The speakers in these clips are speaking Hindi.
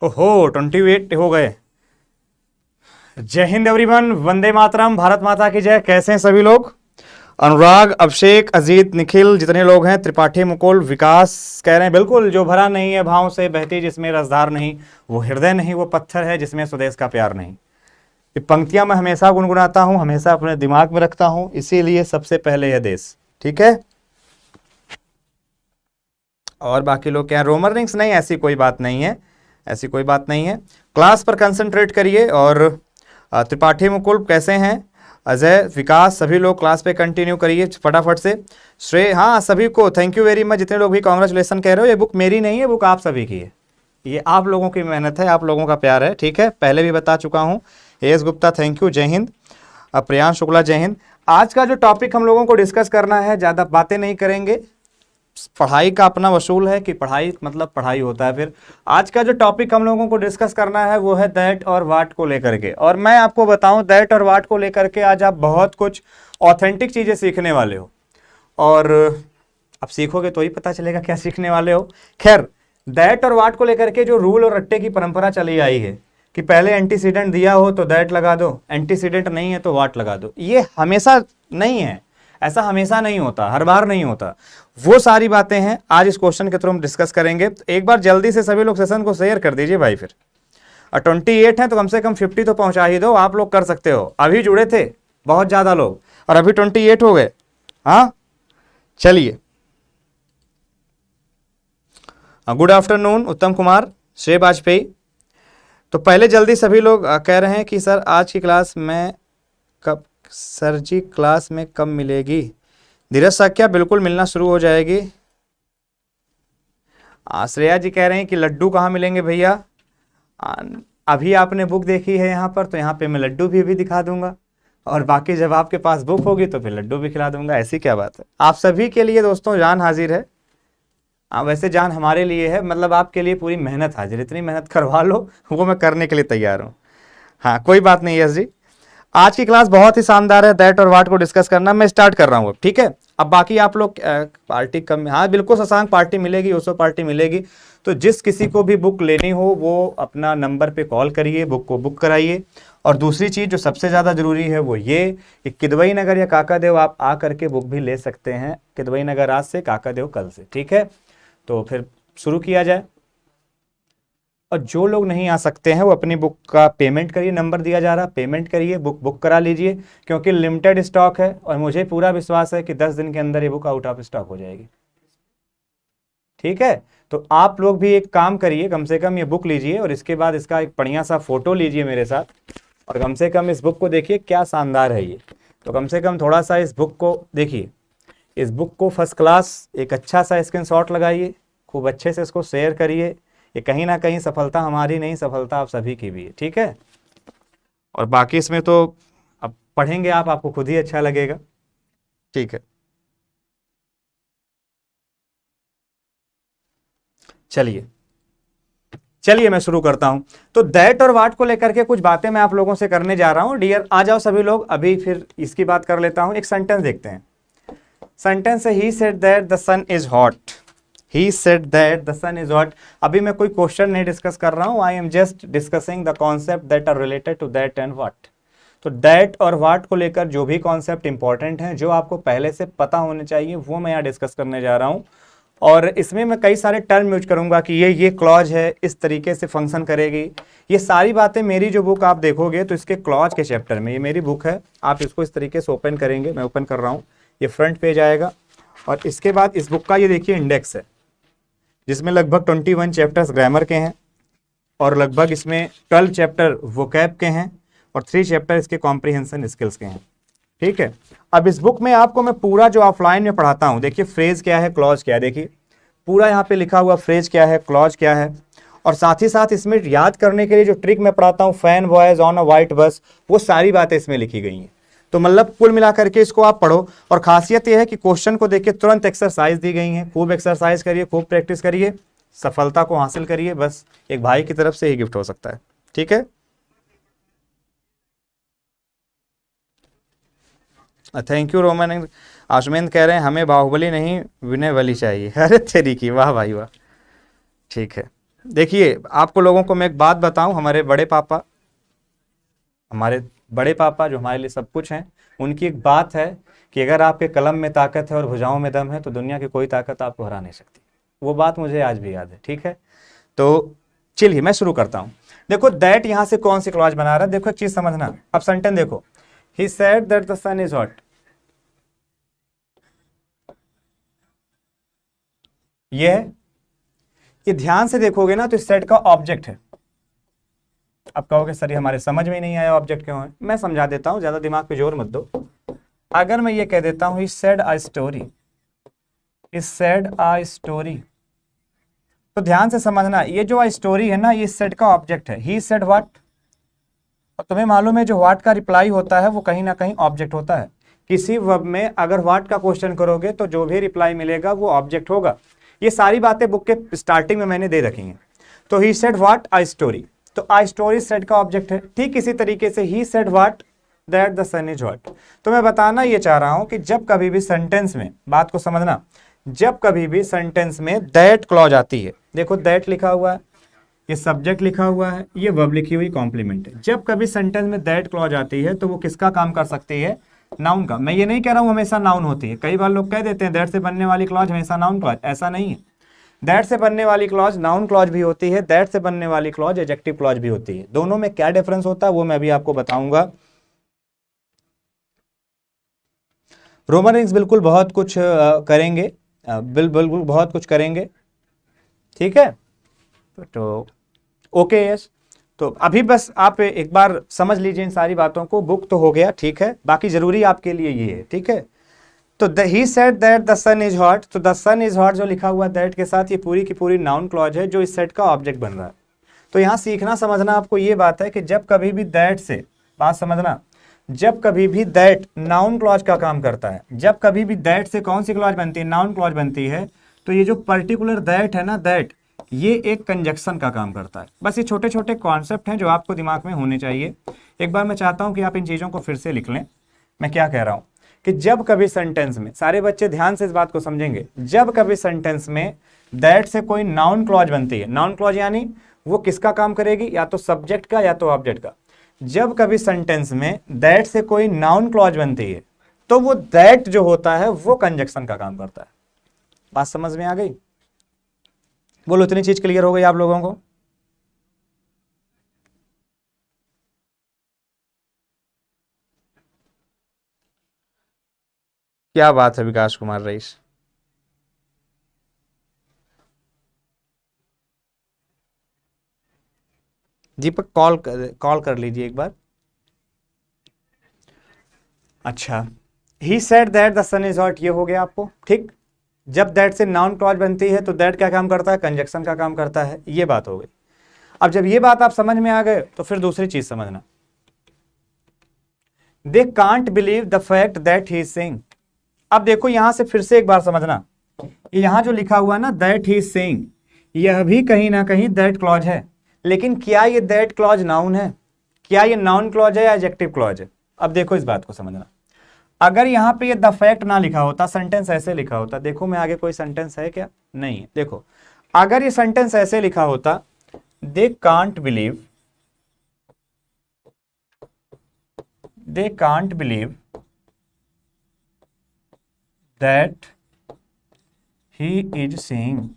ओहो 28 हो गए। जय हिंद एवरीवन, वंदे मातरम, भारत माता की जय। कैसे हैं सभी लोग? अनुराग, अभिषेक, अजीत, निखिल, जितने लोग हैं, त्रिपाठी, मुकुल, विकास कह रहे हैं बिल्कुल, जो भरा नहीं है भाव से बहती जिसमें रसधार नहीं, वो हृदय नहीं, वो पत्थर है जिसमें स्वदेश का प्यार नहीं। ये पंक्तियां मैं हमेशा गुनगुनाता हूं, हमेशा अपने दिमाग में रखता हूं, इसीलिए सबसे पहले है देश। ठीक है, और बाकी लोग क्या, रोमन रिंग्स नहीं, ऐसी कोई बात नहीं है, ऐसी कोई बात नहीं है। क्लास पर कंसंट्रेट करिए। और त्रिपाठी, मुकुल कैसे हैं, अजय, विकास, सभी लोग क्लास पे कंटिन्यू करिए फटाफट से। श्रेय, हाँ सभी को थैंक यू वेरी मच, जितने लोग भी कॉन्ग्रेचुलेसन कह रहे हो। ये बुक मेरी नहीं है, बुक आप सभी की है, ये आप लोगों की मेहनत है, आप लोगों का प्यार है। ठीक है, पहले भी बता चुका हूँ। एस गुप्ता थैंक यू, जय हिंद। प्रियांश शुक्ला जय हिंद। आज का जो टॉपिक हम लोगों को डिस्कस करना है, ज़्यादा बातें नहीं करेंगे, पढ़ाई का अपना वसूल है कि पढ़ाई मतलब पढ़ाई होता है। फिर आज का जो टॉपिक हम लोगों को डिस्कस करना है वो है दैट और वाट को लेकर के। और मैं आपको बताऊं, दैट और वाट को लेकर के आज आप बहुत कुछ ऑथेंटिक चीज़ें सीखने वाले हो, और अब सीखोगे तो ही पता चलेगा क्या सीखने वाले हो। खैर, दैट और वाट को लेकर के जो रूल और रट्टे की परंपरा चली आई है कि पहले एंटीसीडेंट दिया हो तो दैट लगा दो, एंटीसीडेंट नहीं है तो वाट लगा दो, ये हमेशा नहीं है, ऐसा हमेशा नहीं होता, हर बार नहीं होता। वो सारी बातें हैं आज इस क्वेश्चन के थ्रू हम डिस्कस करेंगे। तो एक बार जल्दी से सभी लोग सेशन को शेयर कर दीजिए भाई। फिर 28 है तो कम से कम 50 तो पहुंचा ही दो, आप लोग कर सकते हो। अभी जुड़े थे बहुत ज़्यादा लोग और अभी 28 हो गए। हाँ चलिए, गुड आफ्टरनून उत्तम कुमार, श्रेय वाजपेयी। तो पहले जल्दी सभी लोग कह रहे हैं कि सर आज की क्लास में कब, सर जी क्लास में कब मिलेगी? धीरज साक्या, बिल्कुल मिलना शुरू हो जाएगी। श्रेया जी कह रहे हैं कि लड्डू कहाँ मिलेंगे भैया? अभी आपने बुक देखी है यहाँ पर, तो यहाँ पे मैं लड्डू भी दिखा दूंगा, और बाकी जब आपके पास बुक होगी तो फिर लड्डू भी खिला दूंगा। ऐसी क्या बात है, आप सभी के लिए दोस्तों जान हाजिर है। वैसे जान हमारे लिए है, मतलब आपके लिए पूरी मेहनत हाजिर, इतनी मेहनत करवा लो वो मैं करने के लिए तैयार हूँ। हाँ कोई बात नहीं यस जी, आज की क्लास बहुत ही शानदार है। दैट और वाट को डिस्कस करना मैं स्टार्ट कर रहा हूँ। ठीक है, अब बाकी आप लोग पार्टी कम, हाँ बिल्कुल शशांक, पार्टी मिलेगी, उसको पार्टी मिलेगी। तो जिस किसी को भी बुक लेनी हो वो अपना नंबर पे कॉल करिए, बुक को बुक कराइए। और दूसरी चीज़ जो सबसे ज़्यादा ज़रूरी है वो ये कि किदवई नगर या काकादेव आप आ करके बुक भी ले सकते हैं। किदवई नगर आज से, काकादेव कल से। ठीक है, तो फिर शुरू किया जाए। और जो लोग नहीं आ सकते हैं वो अपनी बुक का पेमेंट करिए, नंबर दिया जा रहा है, पेमेंट करिए, बुक करा लीजिए, क्योंकि लिमिटेड स्टॉक है और मुझे पूरा विश्वास है कि 10 दिन के अंदर ये बुक आउट ऑफ स्टॉक हो जाएगी। ठीक है, तो आप लोग भी एक काम करिए, कम से कम ये बुक लीजिए और इसके बाद इसका एक बढ़िया सा फोटो लीजिए मेरे साथ, और कम से कम इस बुक को देखिए क्या शानदार है ये। तो कम से कम थोड़ा सा इस बुक को देखिए, इस बुक को फर्स्ट क्लास एक अच्छा सा स्क्रीनशॉट लगाइए, खूब अच्छे से इसको शेयर करिए। ये कहीं ना कहीं सफलता हमारी नहीं, सफलता आप सभी की भी है। ठीक है, और बाकी इसमें तो अब पढ़ेंगे आप, आपको खुद ही अच्छा लगेगा। ठीक है, चलिए चलिए मैं शुरू करता हूं। तो दैट और वाट को लेकर के कुछ बातें मैं आप लोगों से करने जा रहा हूं। डियर आ जाओ सभी लोग, अभी फिर इसकी बात कर लेता हूं। एक सेंटेंस देखते हैं। सेंटेंस है, he said that the sun is hot. He said that the sun is hot। अभी मैं कोई क्वेश्चन नहीं डिस्कस कर रहा हूँ, I am just discussing the concept that are related to that and what. तो दैट और व्हाट को लेकर जो भी कॉन्सेप्ट इंपॉर्टेंट हैं, जो आपको पहले से पता होने चाहिए, वो मैं यहाँ डिस्कस करने जा रहा हूँ। और इसमें मैं कई सारे टर्म यूज करूंगा कि ये क्लॉज है, इस तरीके से फंक्शन करेगी। ये सारी बातें मेरी जो बुक आप देखोगे तो इसके क्लॉज के चैप्टर में, ये मेरी बुक है, आप इसको इस तरीके से ओपन करेंगे, मैं ओपन कर रहा हूँ, ये फ्रंट पेज आएगा। और इसके बाद इस बुक का ये देखिए इंडेक्स है, जिसमें लगभग 21 चैप्टर्स ग्रामर के हैं, और लगभग इसमें 12 चैप्टर वोकैब के हैं, और 3 चैप्टर इसके कॉम्प्रिहेंशन स्किल्स के हैं। ठीक है, अब इस बुक में आपको मैं पूरा जो ऑफलाइन में पढ़ाता हूं, देखिए फ्रेज क्या है, क्लॉज क्या है, देखिए पूरा यहाँ पे लिखा हुआ फ्रेज क्या है, क्लॉज क्या है। और साथ ही साथ इसमें याद करने के लिए जो ट्रिक मैं पढ़ाता हूँ, fan voyage on a white बस, वो सारी बातें इसमें लिखी गई हैं। तो मतलब कुल मिलाकर के इसको आप पढ़ो। और खासियत यह है कि क्वेश्चन को देखिए तुरंत एक्सरसाइज दी गई है, खूब एक्सरसाइज करिए, खूब प्रैक्टिस करिए, सफलता को हासिल करिए। बस एक भाई की तरफ से ही गिफ्ट हो सकता है। ठीक है, थैंक यू रोमन। आशुमेंद कह रहे हैं हमें बाहुबली नहीं विनय बली चाहिए। अरे तेरी की, वाह भाई वाह। ठीक है, देखिए आपको लोगों को मैं एक बात बताऊं, हमारे बड़े पापा जो हमारे लिए सब कुछ हैं, उनकी एक बात है कि अगर आपके कलम में ताकत है और भुजाओं में दम है तो दुनिया की कोई ताकत आपको हरा नहीं सकती। वो बात मुझे आज भी याद है, ठीक है। तो चलिए मैं शुरू करता हूं। देखो दैट यहां से कौन सी क्लॉज बना रहा है, देखो एक चीज समझना। अब सेंटेंस देखो, he said that the sun is hot, ये है, ये ध्यान से देखोगे ना तो इस सेट का ऑब्जेक्ट है। अब कहोगे सर ये हमारे समझ में ही नहीं आया ऑब्जेक्ट क्यों है, मैं समझा देता हूं, ज्यादा दिमाग पे जोर मत दो। अगर मैं ये कह देता हूं he said a story, he said a story, तो ध्यान से समझना, ये जो स्टोरी है ना, ये सेट का ऑब्जेक्ट है। ही सेड व्हाट, और तुम्हें मालूम है जो व्हाट का रिप्लाई होता है वो कहीं ना कहीं ऑब्जेक्ट होता है। किसी वर्ब में अगर व्हाट का क्वेश्चन करोगे तो जो भी रिप्लाई मिलेगा वो ऑब्जेक्ट होगा। ये सारी बातें बुक के स्टार्टिंग में मैंने दे रखी हैं। तो he said what a story, तो अ स्टोरी सेट का ऑब्जेक्ट है। ठीक इसी तरीके से he said what that the sun is hot. तो मैं बताना ये चाह रहा हूं कि जब कभी भी सेंटेंस में, बात को समझना, जब कभी भी सेंटेंस में दैट क्लॉज आती है, देखो दैट लिखा हुआ है, ये सब्जेक्ट लिखा हुआ है, ये वर्ब लिखी हुई कॉम्प्लीमेंट है। जब कभी सेंटेंस में दैट क्लॉज आती है तो वो किसका काम कर सकती है, नाउन का। मैं ये नहीं कह रहा हूं हमेशा नाउन होती है, कई बार लोग कह देते हैं दैट से बनने वाली क्लॉज हमेशा नाउन क्लॉज, ऐसा नहीं है। दैट से बनने वाली क्लॉज नाउन क्लॉज भी होती है, दैट से बनने वाली क्लॉज एडजेक्टिव क्लॉज भी होती है। दोनों में क्या डिफरेंस होता है वो मैं भी आपको बताऊंगा। रोमन रिंग्स बिल्कुल बहुत कुछ करेंगे, बिल्कुल बहुत कुछ करेंगे, ठीक है। तो ओके यस, तो अभी बस आप एक बार समझ लीजिए इन सारी बातों को। बुक तो हो गया, ठीक है, बाकी जरूरी आपके लिए ये है, ठीक है। तो he said that the sun is hot, तो द सन इज हॉट जो लिखा हुआ दैट के साथ, ये पूरी की पूरी नाउन क्लॉज है जो इस सेट का ऑब्जेक्ट बन रहा है। तो यहां सीखना समझना आपको ये बात है कि जब कभी भी दैट से, बात समझना, जब कभी भी दैट नाउन क्लॉज का काम करता है, जब कभी भी दैट से कौन सी क्लॉज बनती है, नाउन क्लॉज बनती है, तो ये जो पर्टिकुलर दैट है ना, दैट, ये एक कंजक्शन का काम करता है। बस ये छोटे छोटे कॉन्सेप्ट हैं जो आपको दिमाग में होने चाहिए। एक बार मैं चाहता हूं कि आप इन चीजों को फिर से लिख लें। मैं क्या कह रहा हूं कि जब कभी सेंटेंस में, सारे बच्चे ध्यान से इस बात को समझेंगे, जब कभी सेंटेंस में दैट से कोई नाउन क्लॉज बनती है, नाउन क्लॉज यानी वो किसका काम करेगी, या तो सब्जेक्ट का या तो ऑब्जेक्ट का। जब कभी सेंटेंस में दैट से कोई नाउन क्लॉज बनती है तो वो दैट जो होता है वो कंजक्शन का काम करता है। बात समझ में आ गई? बोलो इतनी चीज क्लियर हो गई आप लोगों को? क्या बात है विकास कुमार रईस, दीपक कॉल कर लीजिए एक बार। अच्छा, he said that the sun is hot, ये हो गया आपको, ठीक। जब दैट से नाउन क्लॉज बनती है तो दैट क्या काम करता है, कंजक्शन का काम करता है, ये बात हो गई। अब जब ये बात आप समझ में आ गए तो फिर दूसरी चीज समझना, they can't believe the fact that he is saying. अब देखो यहां से फिर से एक बार समझना, यहां जो लिखा हुआ है ना दैट ही इज सेइंग, यह भी कहीं ना कहीं दैट क्लॉज है, लेकिन क्या ये दैट क्लॉज नाउन है, क्या ये नाउन क्लॉज है या एडजेक्टिव क्लॉज है? अब देखो इस बात को समझना, अगर यहां पे ये द फैक्ट ना लिखा होता, सेंटेंस ऐसे लिखा होता, देखो मैं आगे कोई सेंटेंस है क्या, नहीं है। देखो अगर ये सेंटेंस ऐसे लिखा होता, they can't believe, they can't believe that he is saying,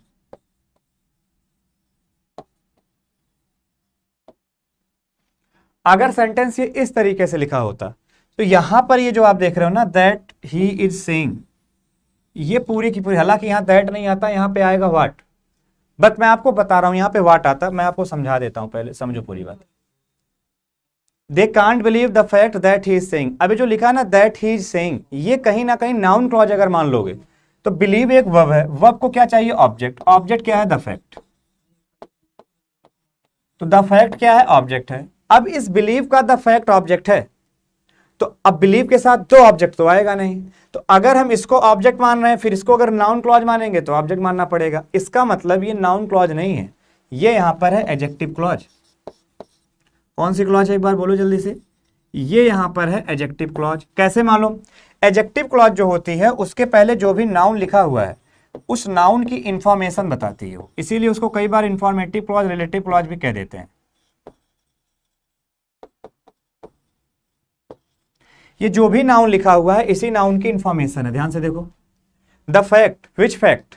अगर सेंटेंस ये इस तरीके से लिखा होता तो यहां पर ये जो आप देख रहे हो ना दैट ही इज सेइंग, ये पूरी की पूरी, हालांकि यहां दैट नहीं आता, यहां पे आएगा व्हाट, बट मैं आपको बता रहा हूं यहां पे व्हाट आता, मैं आपको समझा देता हूं, पहले समझो पूरी बात। They can't believe the fact that he is saying, अभी जो लिखा है ना दैट ही इज सेइंग, ये कहीं ना कहीं नाउन क्लॉज अगर मान लोगे तो बिलीव एक वर्ब है, वर्ब को क्या चाहिए, ऑब्जेक्ट, ऑब्जेक्ट क्या है, द फैक्ट, तो द फैक्ट क्या है, ऑब्जेक्ट है। अब इस बिलीव का द फैक्ट ऑब्जेक्ट है, तो अब बिलीव के साथ दो ऑब्जेक्ट तो आएगा नहीं, तो अगर हम इसको ऑब्जेक्ट मान रहे हैं फिर इसको अगर नाउन क्लॉज मानेंगे तो ऑब्जेक्ट मानना पड़ेगा। इसका मतलब ये नाउन क्लॉज नहीं है, ये यहां पर है एडजेक्टिव क्लॉज। कौन सी क्लॉज है एक बार बोलो जल्दी से, ये यहां पर है एडजेक्टिव क्लॉज। कैसे मालूम? एडजेक्टिव क्लॉज जो होती है उसके पहले जो भी नाउन लिखा हुआ है उस नाउन की इंफॉर्मेशन बताती है वो, इसीलिए उसको कई बार इंफॉर्मेटिव क्लॉज, रिलेटिव क्लॉज भी कह देते हैं। ये जो भी नाउन लिखा हुआ है इसी नाउन की इंफॉर्मेशन है, ध्यान से देखो। द फैक्ट, विच फैक्ट,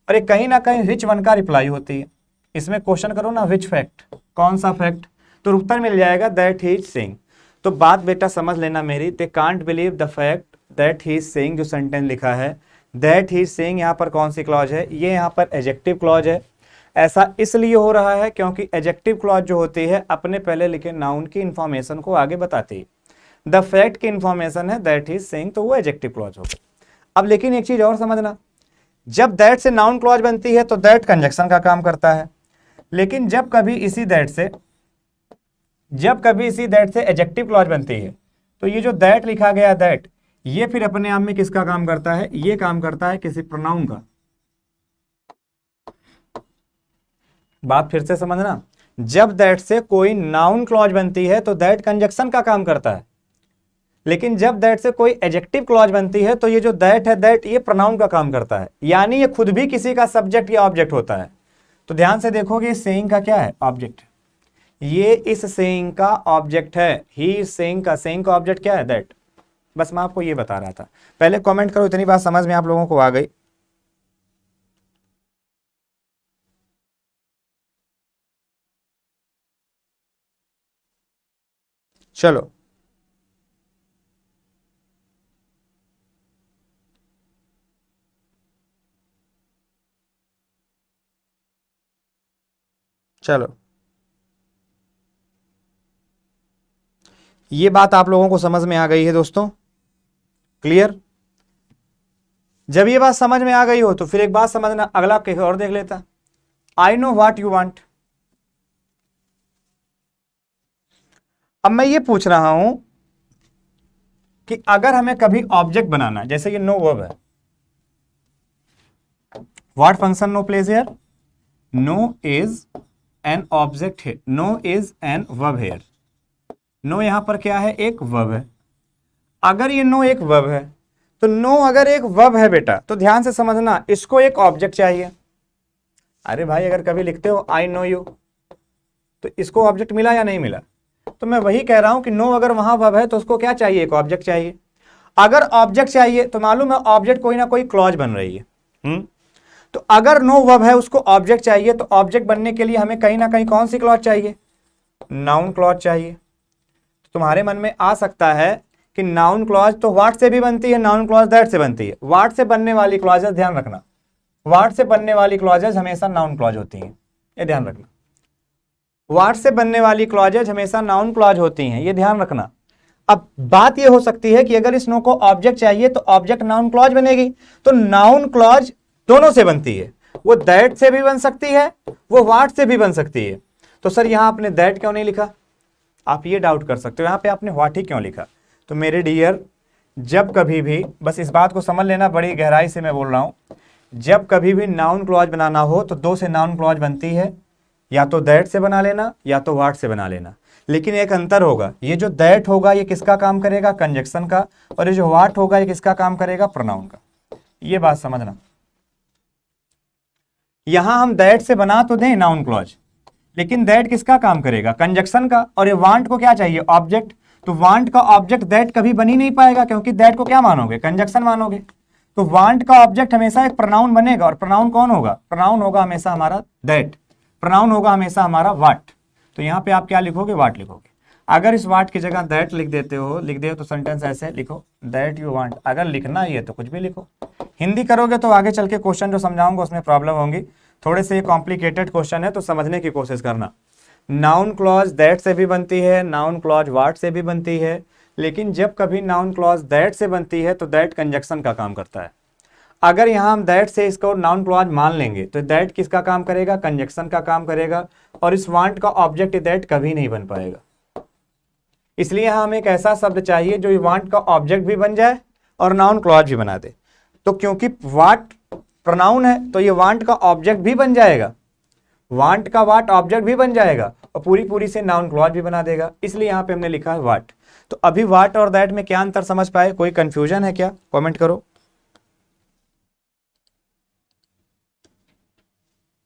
अरे कहीं ना कहीं विच वन का रिप्लाई होती है। इसमें क्वेश्चन करो ना विच फैक्ट, कौन सा फैक्ट, तो उत्तर मिल जाएगा दैट ही इज सेइंग। तो बात बेटा समझ लेना मेरी, they can't believe the fact that he is saying, जो सेंटेंस लिखा है दैट ही इज सेइंग, यहाँ पर कौन सी क्लॉज है, ये यहाँ पर एडजेक्टिव क्लॉज है। ऐसा इसलिए हो रहा है क्योंकि एडजेक्टिव क्लॉज जो होती है अपने पहले लिखे नाउन की इंफॉर्मेशन को आगे बताती है। द फैक्ट की इंफॉर्मेशन है दैट ही इज सेइंग, तो वो एडजेक्टिव क्लॉज होगा। अब लेकिन एक चीज और समझना, जब दैट से नाउन क्लॉज बनती है तो दैट कंजक्शन का काम करता है, लेकिन जब कभी इसी दैट से एडजेक्टिव क्लॉज बनती है तो ये जो दैट लिखा गया दैट, ये फिर अपने आप में किसका काम करता है, ये काम करता है किसी प्रोनाउन का। बात फिर से समझना, जब दैट से कोई नाउन क्लॉज बनती है तो दैट कंजक्शन का काम करता है, लेकिन जब दैट से कोई एडजेक्टिव क्लॉज बनती है तो ये जो दैट है दैट ये प्रोनाउन का काम करता है, यानी ये खुद भी किसी का सब्जेक्ट या ऑब्जेक्ट होता है। तो ध्यान से देखोगे इस सेइंग का क्या है, ऑब्जेक्ट। ये इस सेइंग का ऑब्जेक्ट है, ही इज सेइंग का ऑब्जेक्ट क्या है, दैट। बस मैं आपको ये बता रहा था। पहले कमेंट करो इतनी बात समझ में आप लोगों को आ गई। चलो चलो, ये बात आप लोगों को समझ में आ गई है दोस्तों, क्लियर। जब ये बात समझ में आ गई हो तो फिर एक बात समझना, अगला कहीं और देख लेता। I know what you want. अब मैं ये पूछ रहा हूं कि अगर हमें कभी ऑब्जेक्ट बनाना, जैसे ये नो वर्ब है, what function know plays here, know is an object है, know is an verb here. Know यहां पर क्या है, एक वर्ब है। अगर ये नो एक वर्ब है तो नो अगर एक वर्ब है बेटा तो ध्यान से समझना, इसको एक ऑब्जेक्ट चाहिए। अरे भाई अगर कभी लिखते हो आई नो यू तो इसको ऑब्जेक्ट मिला या नहीं मिला, तो मैं वही कह रहा हूं कि नो अगर वहां वर्ब है तो उसको क्या चाहिए, एक ऑब्जेक्ट चाहिए। अगर ऑब्जेक्ट चाहिए तो मालूम है ऑब्जेक्ट कोई ना कोई क्लॉज बन रही है। तो अगर नो वर्ब है उसको ऑब्जेक्ट चाहिए, तो ऑब्जेक्ट बनने के लिए हमें कहीं ना कहीं कौन सी क्लॉज चाहिए, नाउन क्लॉज चाहिए। तुम्हारे मन में आ सकता है कि नाउन क्लॉज तो व्हाट से भी बनती है, नाउन क्लॉज दैट से बनती है। व्हाट से बनने वाली क्लॉजेस, ध्यान रखना, व्हाट से बनने वाली क्लॉजेस हमेशा नाउन क्लॉज होती हैं, ये ध्यान रखना। व्हाट से बनने वाली क्लॉजेज हमेशा नाउन क्लॉज होती हैं, ये ध्यान रखना। अब बात ये हो सकती है कि अगर इस नो को ऑब्जेक्ट चाहिए तो ऑब्जेक्ट नाउन क्लॉज बनेगी, तो नाउन क्लॉज दोनों से बनती है, वो दैट से भी बन सकती है, वो व्हाट से भी बन सकती है। तो सर यहां आपने दैट क्यों नहीं लिखा, आप ये डाउट कर सकते हो, यहां पे आपने व्हाट ही क्यों लिखा। तो मेरे डियर, जब कभी भी, बस इस बात को समझ लेना, बड़ी गहराई से मैं बोल रहा हूं, जब कभी भी नाउन क्लॉज बनाना हो तो दो से नाउन क्लॉज बनती है, या तो दैट से बना लेना या तो व्हाट से बना लेना। लेकिन एक अंतर होगा, ये जो दैट होगा ये किसका काम करेगा, कंजक्शन का, और ये जो व्हाट होगा ये किसका काम करेगा, प्रोनाउन का। ये बात समझना, यहां हम दैट से बना तो दें नाउन क्लॉज, लेकिन दैट किसका काम करेगा, कंजक्शन का। और ये वांट को क्या चाहिए, ऑब्जेक्ट। तो वांट का ऑब्जेक्ट दैट कभी बन ही नहीं पाएगा, क्योंकि दैट को क्या मानोगे, कंजक्शन मानोगे। तो वांट का ऑब्जेक्ट हमेशा एक प्रोनाउन बनेगा, और प्रोनाउन कौन होगा, प्रोनाउन होगा हमेशा हमारा दैट, प्रोनाउन होगा हमेशा हमारा वाट। तो यहां पे आप क्या लिखोगे, वाट लिखोगे। अगर इस वाट की जगह दैट लिख देते हो तो सेंटेंस ऐसे लिखो, दैट यू वांट। अगर लिखना ही है तो कुछ भी लिखो। हिंदी करोगे तो आगे चल के क्वेश्चन जो समझाऊंगा उसमें प्रॉब्लम होंगी, थोड़े से कॉम्प्लिकेटेड क्वेश्चन है तो समझने की कोशिश करना। नाउन क्लॉज दैट से भी बनती है, नाउन क्लॉज वाट से भी बनती है, लेकिन जब कभी नाउन क्लॉज दैट से बनती है तो दैट कंजक्शन का काम करता है। अगर यहां हम दैट से इसको नाउन क्लॉज मान लेंगे तो दैट किसका काम करेगा, कंजक्शन का काम करेगा, और इस वांट का ऑब्जेक्ट दैट कभी नहीं बन पाएगा। इसलिए हमें एक ऐसा शब्द चाहिए जो वांट का ऑब्जेक्ट भी बन जाए और नाउन क्लॉज भी बना दे। तो क्योंकि वाट प्रोनाउन है तो ये वांट का ऑब्जेक्ट भी बन जाएगा, वांट का वाट ऑब्जेक्ट भी बन जाएगा, और पूरी पूरी से नाउन क्लॉज भी बना देगा। इसलिए यहां पे हमने लिखा है वाट। तो अभी वाट और दैट में क्या अंतर समझ पाए, कोई कंफ्यूजन है क्या, कमेंट करो।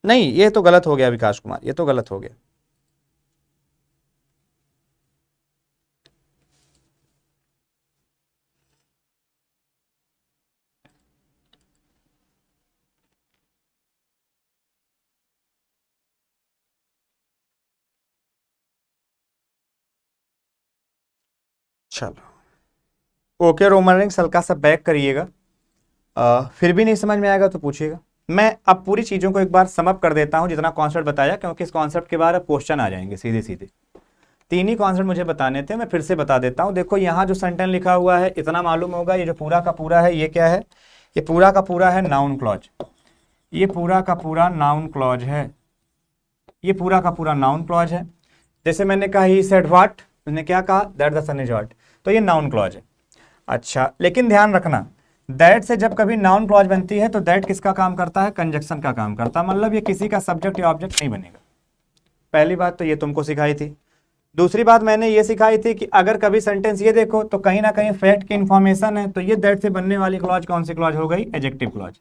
नहीं, ये तो गलत हो गया विकास कुमार, ये तो गलत हो गया। चलो ओके रोमन रिंग्स, हल्का सा बैक करिएगा। फिर भी नहीं समझ में आएगा तो पूछिएगा। मैं अब पूरी चीज़ों को एक बार समअप कर देता हूं जितना कॉन्सेप्ट बताया, क्योंकि इस कॉन्सेप्ट के बाद अब क्वेश्चन आ जाएंगे सीधे सीधे। 3 ही कॉन्सेप्ट मुझे बताने थे, मैं फिर से बता देता हूं। देखो यहाँ जो सेंटेंस लिखा हुआ है इतना मालूम होगा, ये जो पूरा का पूरा है ये क्या है, ये पूरा का पूरा है नाउन क्लॉज। ये पूरा का पूरा नाउन क्लॉज है, ये पूरा का पूरा नाउन क्लॉज है। जैसे मैंने कहा ही सेड व्हाट, उसने क्या कहा, that the sun is hot, तो ये नाउन क्लॉज है। अच्छा, लेकिन ध्यान रखना दैट से जब कभी नाउन क्लॉज बनती है तो दैट किसका काम करता है, कंजक्शन का काम करता है, मतलब ये किसी का सब्जेक्ट या ऑब्जेक्ट नहीं बनेगा। पहली बात तो ये तुमको सिखाई थी। दूसरी बात मैंने ये सिखाई थी कि अगर कभी सेंटेंस ये देखो तो कहीं ना कहीं फैक्ट की इंफॉर्मेशन है, तो ये दैट से बनने वाली क्लॉज कौन सी क्लॉज हो गई, एडजेक्टिव क्लॉज।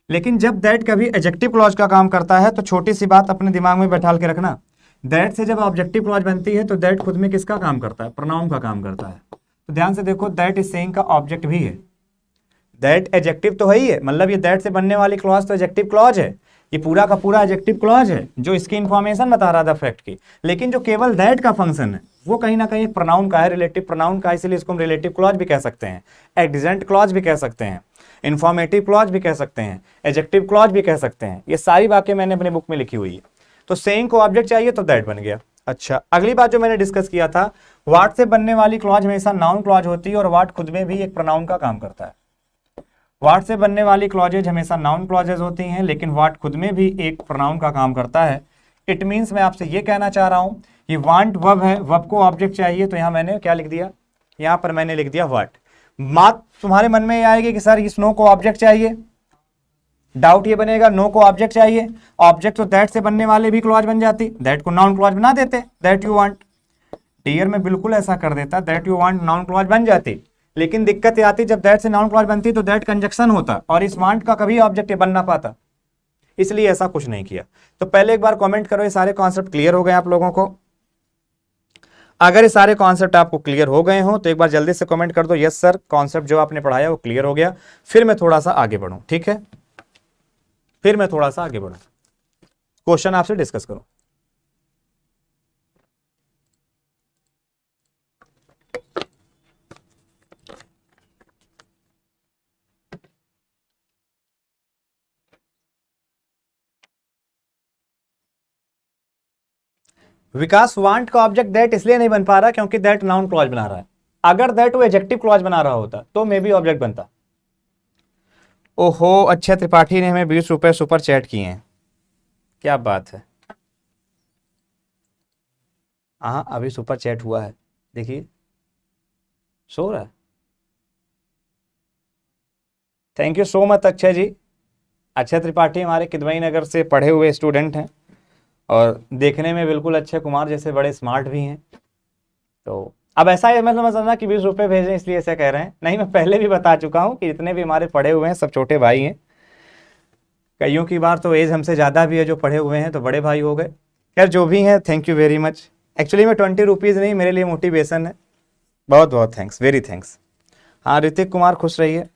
लेकिन जब दैट कभी एडजेक्टिव क्लॉज का काम करता है तो छोटी सी बात अपने दिमाग में बैठा के रखना, दैट से जब ऑब्जेक्टिव क्लॉज बनती है तो दैट खुद में किसका काम करता है, प्रोनाउन का काम करता है। तो ध्यान से देखो, दैट इज सेइंग का ऑब्जेक्ट भी है, दैट एडजेक्टिव तो है ही है, मतलब ये दैट से बनने वाली क्लॉज तो एडजेक्टिव क्लॉज है, ये पूरा का पूरा एडजेक्टिव क्लॉज है जो इसकी इंफॉर्मेशन बता रहा था फैक्ट की। लेकिन जो केवल दैट का फंक्शन है वो कहीं ना कहीं प्रोनाउन का है, रिलेटिव प्रोनाउन का, इसलिए इसको हम रिलेटिव क्लॉज भी कह सकते हैं, एग्जेंट क्लॉज भी कह सकते हैं, इंफॉर्मेटिव क्लॉज भी कह सकते हैं, एडजेक्टिव क्लॉज भी कह सकते हैं। ये सारी बातें मैंने अपने बुक में लिखी हुई है। तो सेइंग को ऑब्जेक्ट चाहिए तो दैट बन गया। अच्छा, अगली बात जो मैंने डिस्कस किया था, व्हाट से बनने वाली क्लॉज हमेशा नाउन क्लॉज होती है और व्हाट खुद में भी एक प्रोनाउन का काम करता है। व्हाट से बनने वाली क्लॉजेज हमेशा नाउन क्लॉजेज होती हैं, लेकिन व्हाट खुद में भी एक प्रोनाउन का काम करता है। इट मीन्स मैं आपसे ये कहना चाह रहा हूं, ये वांट वर्ब है, वर्ब को ऑब्जेक्ट चाहिए, तो यहां मैंने क्या लिख दिया, यहां पर मैंने लिख दिया व्हाट। बात तुम्हारे मन में ये आएगी कि सर इस नो को ऑब्जेक्ट चाहिए, डाउट ये बनेगा नो को ऑब्जेक्ट चाहिए, ऑब्जेक्ट तो दैट से बनने वाले भी क्लॉज बन जाती, दैट को नाउन क्लॉज बना देते, दैट यू वांट। टीयर में बिल्कुल ऐसा कर देता, that you want noun clause बन जाती। लेकिन दिक्कत ये आती जब दैट से नाउन क्लॉज बनती तो दैट कंजक्शन होता और इस वांट का कभी ऑब्जेक्ट बन ना पाता, इसलिए ऐसा कुछ नहीं किया। तो पहले एक बार कमेंट करो ये सारे कॉन्सेप्ट क्लियर हो गए आप लोगों को। अगर ये सारे कॉन्सेप्ट आपको क्लियर हो गए हो तो एक बार जल्दी से कमेंट कर दो, यस सर कॉन्सेप्ट जो आपने पढ़ाया वो क्लियर हो गया। फिर मैं थोड़ा सा आगे बढ़ूं, ठीक है, फिर मैं थोड़ा सा आगे बढ़ूं, क्वेश्चन आपसे डिस्कस करूं। विकास, वांट का ऑब्जेक्ट दैट इसलिए नहीं बन पा रहा क्योंकि दैट नाउन क्लॉज बना रहा है। अगर दैट वो एडजेक्टिव क्लॉज बना रहा होता तो मे भी ऑब्जेक्ट बनता। ओहो, अच्छा त्रिपाठी ने हमें 20 रुपए सुपर चैट किए हैं, क्या बात है। हाँ अभी सुपर चैट हुआ है, देखिए सो रहा है। Thank you so much Akshay ji. Akshay Tripathi हमारे किदवई नगर से पढ़े हुए स्टूडेंट हैं और देखने में बिल्कुल अक्षय कुमार जैसे बड़े स्मार्ट भी हैं। तो अब ऐसा है, मैं समझना कि 20 रुपये भेजें इसलिए ऐसा कह रहे हैं, नहीं मैं पहले भी बता चुका हूँ कि जितने भी हमारे पढ़े हुए हैं सब छोटे भाई हैं। कईयों की बार तो एज हमसे ज़्यादा भी है, जो पढ़े हुए हैं तो बड़े भाई हो गए। खैर जो भी हैं thank you very much. Actually में 20 रुपीज़ नहीं, मेरे लिए मोटिवेशन है। बहुत बहुत थैंक्स, वेरी थैंक्स। हाँ ऋतिक कुमार खुश रहिए।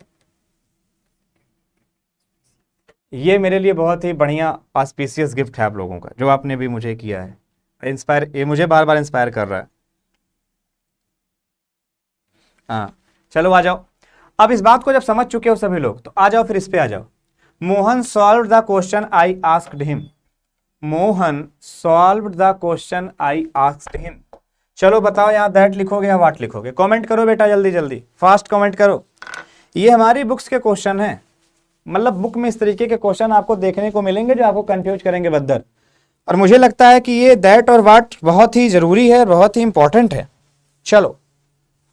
ये मेरे लिए बहुत ही बढ़िया ऑस्पिशियस गिफ्ट है आप लोगों का जो आपने भी मुझे किया है, इंस्पायर, ये मुझे बार बार इंस्पायर कर रहा है। हाँ चलो आ जाओ, अब इस बात को जब समझ चुके हो सभी लोग तो आ जाओ फिर इस पे आ जाओ। Mohan solve the question I asked him, Mohan solve the question I asked him. चलो बताओ यहाँ दैट लिखोगे या वाट लिखोगे, कमेंट करो बेटा जल्दी जल्दी, फास्ट कमेंट करो। ये हमारी बुक्स के क्वेश्चन हैं, मतलब बुक में इस तरीके के क्वेश्चन आपको देखने को मिलेंगे जो आपको कंफ्यूज करेंगे बद्दर। और मुझे लगता है कि ये दैट और वाट बहुत ही जरूरी है, बहुत ही इंपॉर्टेंट है। चलो,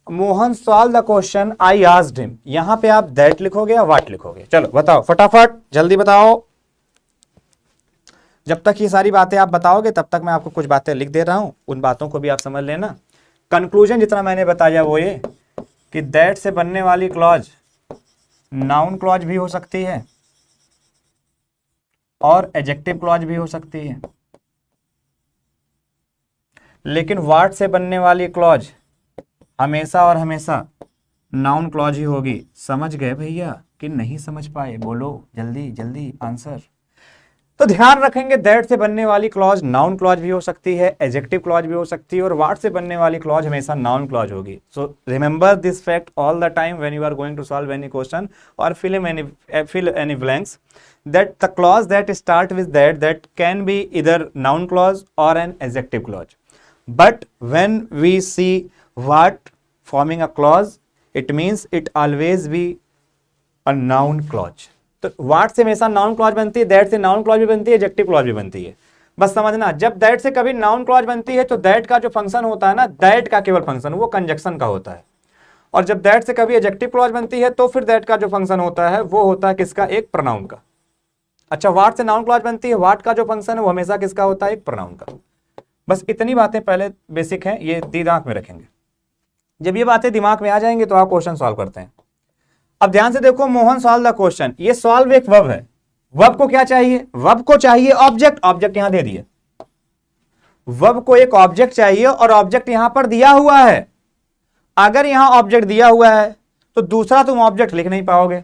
Mohan solve the question I asked him, यहां पे आप दैट लिखोगे या वाट लिखोगे, चलो बताओ फटाफट जल्दी बताओ। जब तक ये सारी बातें आप बताओगे तब तक मैं आपको कुछ बातें लिख दे रहा हूं, उन बातों को भी आप समझ लेना। कंक्लूजन जितना मैंने बताया वो ये कि दैट से बनने वाली क्लॉज नाउन क्लॉज भी हो सकती है और एडजेक्टिव क्लॉज भी हो सकती है, लेकिन व्हाट से बनने वाली क्लॉज हमेशा और हमेशा नाउन क्लॉज ही होगी। समझ गए भैया कि नहीं समझ पाए? बोलो जल्दी जल्दी आंसर। तो ध्यान रखेंगे, दैट से बनने वाली क्लॉज नाउन क्लॉज भी हो सकती है, एडजेक्टिव क्लॉज भी हो सकती है, और व्हाट से बनने वाली क्लॉज हमेशा नाउन क्लॉज होगी। So remember this fact all the time when you are going to solve any question और fill any blanks, that the clause that start with that can be either noun clause or an adjective clause. But when we see what forming a clause, it means it always be a noun clause. तो व्हाट से हमेशा नाउन क्लॉज बनती है, दैट से नाउन क्लॉज भी बनती है, एडजेक्टिव क्लॉज भी बनती है। बस समझना, जब दैट से कभी नाउन क्लॉज बनती है तो दैट का जो फंक्शन होता है ना, दैट का केवल फंक्शन वो कंजक्शन का होता है। और जब दैट से कभी एडजेक्टिव क्लॉज बनती है तो फिर दैट का जो फंक्शन होता है वो होता है किसका? एक प्रोनाउन का। अच्छा, व्हाट से नाउन क्लॉज बनती है, व्हाट का जो फंक्शन है वो हमेशा किसका होता है? एक प्रोनाउन का। बस इतनी बातें पहले बेसिक हैं, ये दिमाग में रखेंगे। जब ये बातें दिमाग में आ जाएंगे तो आप क्वेश्चन सॉल्व करते हैं। अब ध्यान से देखो, मोहन सॉल्व द क्वेश्चन। ये सॉल्व एक वर्ब है, वर्ब को क्या चाहिए? वर्ब को चाहिए ऑब्जेक्ट, ऑब्जेक्ट यहां दे दिए। वर्ब को एक ऑब्जेक्ट चाहिए और ऑब्जेक्ट यहां पर दिया हुआ है। अगर यहां ऑब्जेक्ट दिया हुआ है तो दूसरा तुम ऑब्जेक्ट लिख नहीं पाओगे।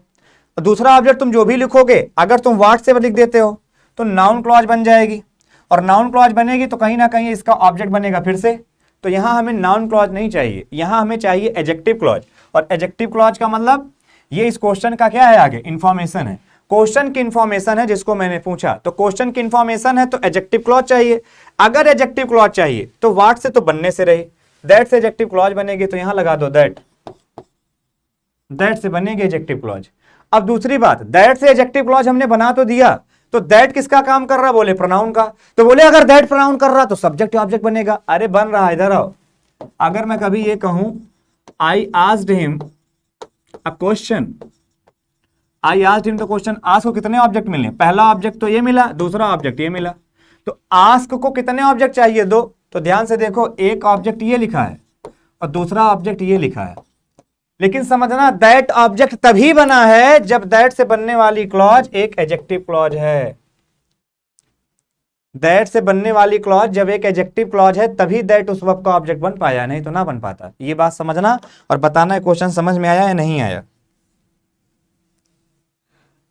दूसरा ऑब्जेक्ट तुम जो भी लिखोगे, अगर तुम व्हाट से लिख देते हो तो नाउन क्लॉज बन जाएगी, और नाउन क्लॉज बनेगी तो कहीं ना कहीं इसका ऑब्जेक्ट बनेगा फिर से। तो यहां हमें नाउन क्लॉज नहीं चाहिए, यहां हमें चाहिए एडजेक्टिव क्लॉज। और एडजेक्टिव क्लॉज का मतलब ये इस क्वेश्चन का क्या है? आगे इंफॉर्मेशन है, क्वेश्चन की इंफॉर्मेशन है जिसको मैंने पूछा। तो क्वेश्चन की इंफॉर्मेशन है तो एडजेक्टिव क्लॉज चाहिए। अगर एडजेक्टिव क्लॉज चाहिए तो व्हाट से तो बनने से रहे, दैट से एडजेक्टिव क्लॉज बनेगी तो यहां लगा दो दैट, दैट से बनेगी एडजेक्टिव क्लॉज। अब दूसरी बात, दैट से एडजेक्टिव क्लॉज हमने बना तो दिया, तो दैट किसका काम कर रहा? बोले प्रोनाउन का। तो बोले अगर दैट प्रोनाउन कर रहा तो सब्जेक्ट ऑब्जेक्ट बनेगा। अरे बन रहा है, इधर आओ। अगर मैं कभी ये कहूं I asked him a question, I asked him the question, ask को कितने ऑब्जेक्ट मिले? पहला ऑब्जेक्ट तो ये मिला, दूसरा ऑब्जेक्ट ये मिला। तो आस्क को कितने ऑब्जेक्ट चाहिए? दो। तो ध्यान से देखो, एक ऑब्जेक्ट ये लिखा है और दूसरा ऑब्जेक्ट ये लिखा है। लेकिन समझना, दैट ऑब्जेक्ट तभी बना है जब दैट से बनने वाली क्लॉज एक एडजेक्टिव क्लॉज है। दैट से बनने वाली क्लॉज जब एक एडजेक्टिव क्लॉज है तभी दैट उस वर्ब का ऑब्जेक्ट बन पाया, नहीं तो ना बन पाता। ये बात समझना और बताना है क्वेश्चन समझ में आया या नहीं आया।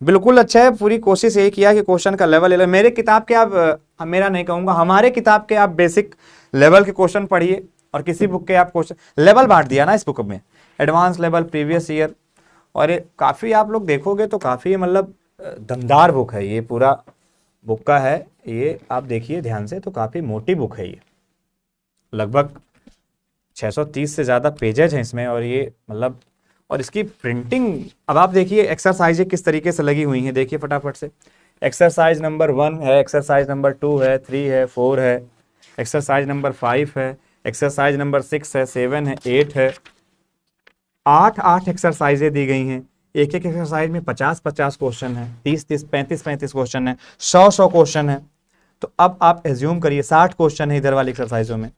बिल्कुल अच्छा है, पूरी कोशिश यही किया कि क्वेश्चन का लेवल मेरे किताब के आप मेरा नहीं कहूंगा, हमारे किताब के आप बेसिक लेवल के क्वेश्चन पढ़िए, और किसी बुक के आप क्वेश्चन लेवल बांट दिया ना इस बुक में, एडवांस लेवल, प्रीवियस ईयर। और ये काफ़ी आप लोग देखोगे तो काफ़ी मतलब दमदार बुक है ये, पूरा बुक का है ये, आप देखिए ध्यान से तो काफ़ी मोटी बुक है ये, लगभग 630 से ज़्यादा पेजेज हैं इसमें। और ये मतलब, और इसकी प्रिंटिंग अब आप देखिए, एक्सरसाइजें किस तरीके से लगी हुई हैं, देखिए फटाफट से। एक्सरसाइज नंबर 1 है, एक्सरसाइज नंबर 2 है, 3 है, 4 है, एक्सरसाइज नंबर 5 है, एक्सरसाइज नंबर 6 है, 7 है, 8 है, 8 एक्सरसाइजें दी गई हैं। एक एक एक्सरसाइज में 50 क्वेश्चन है, 30 35 क्वेश्चन है, 100 क्वेश्चन है। तो अब आप एज्यूम करिए 60 क्वेश्चन है इधर वाली एक्सरसाइजों में।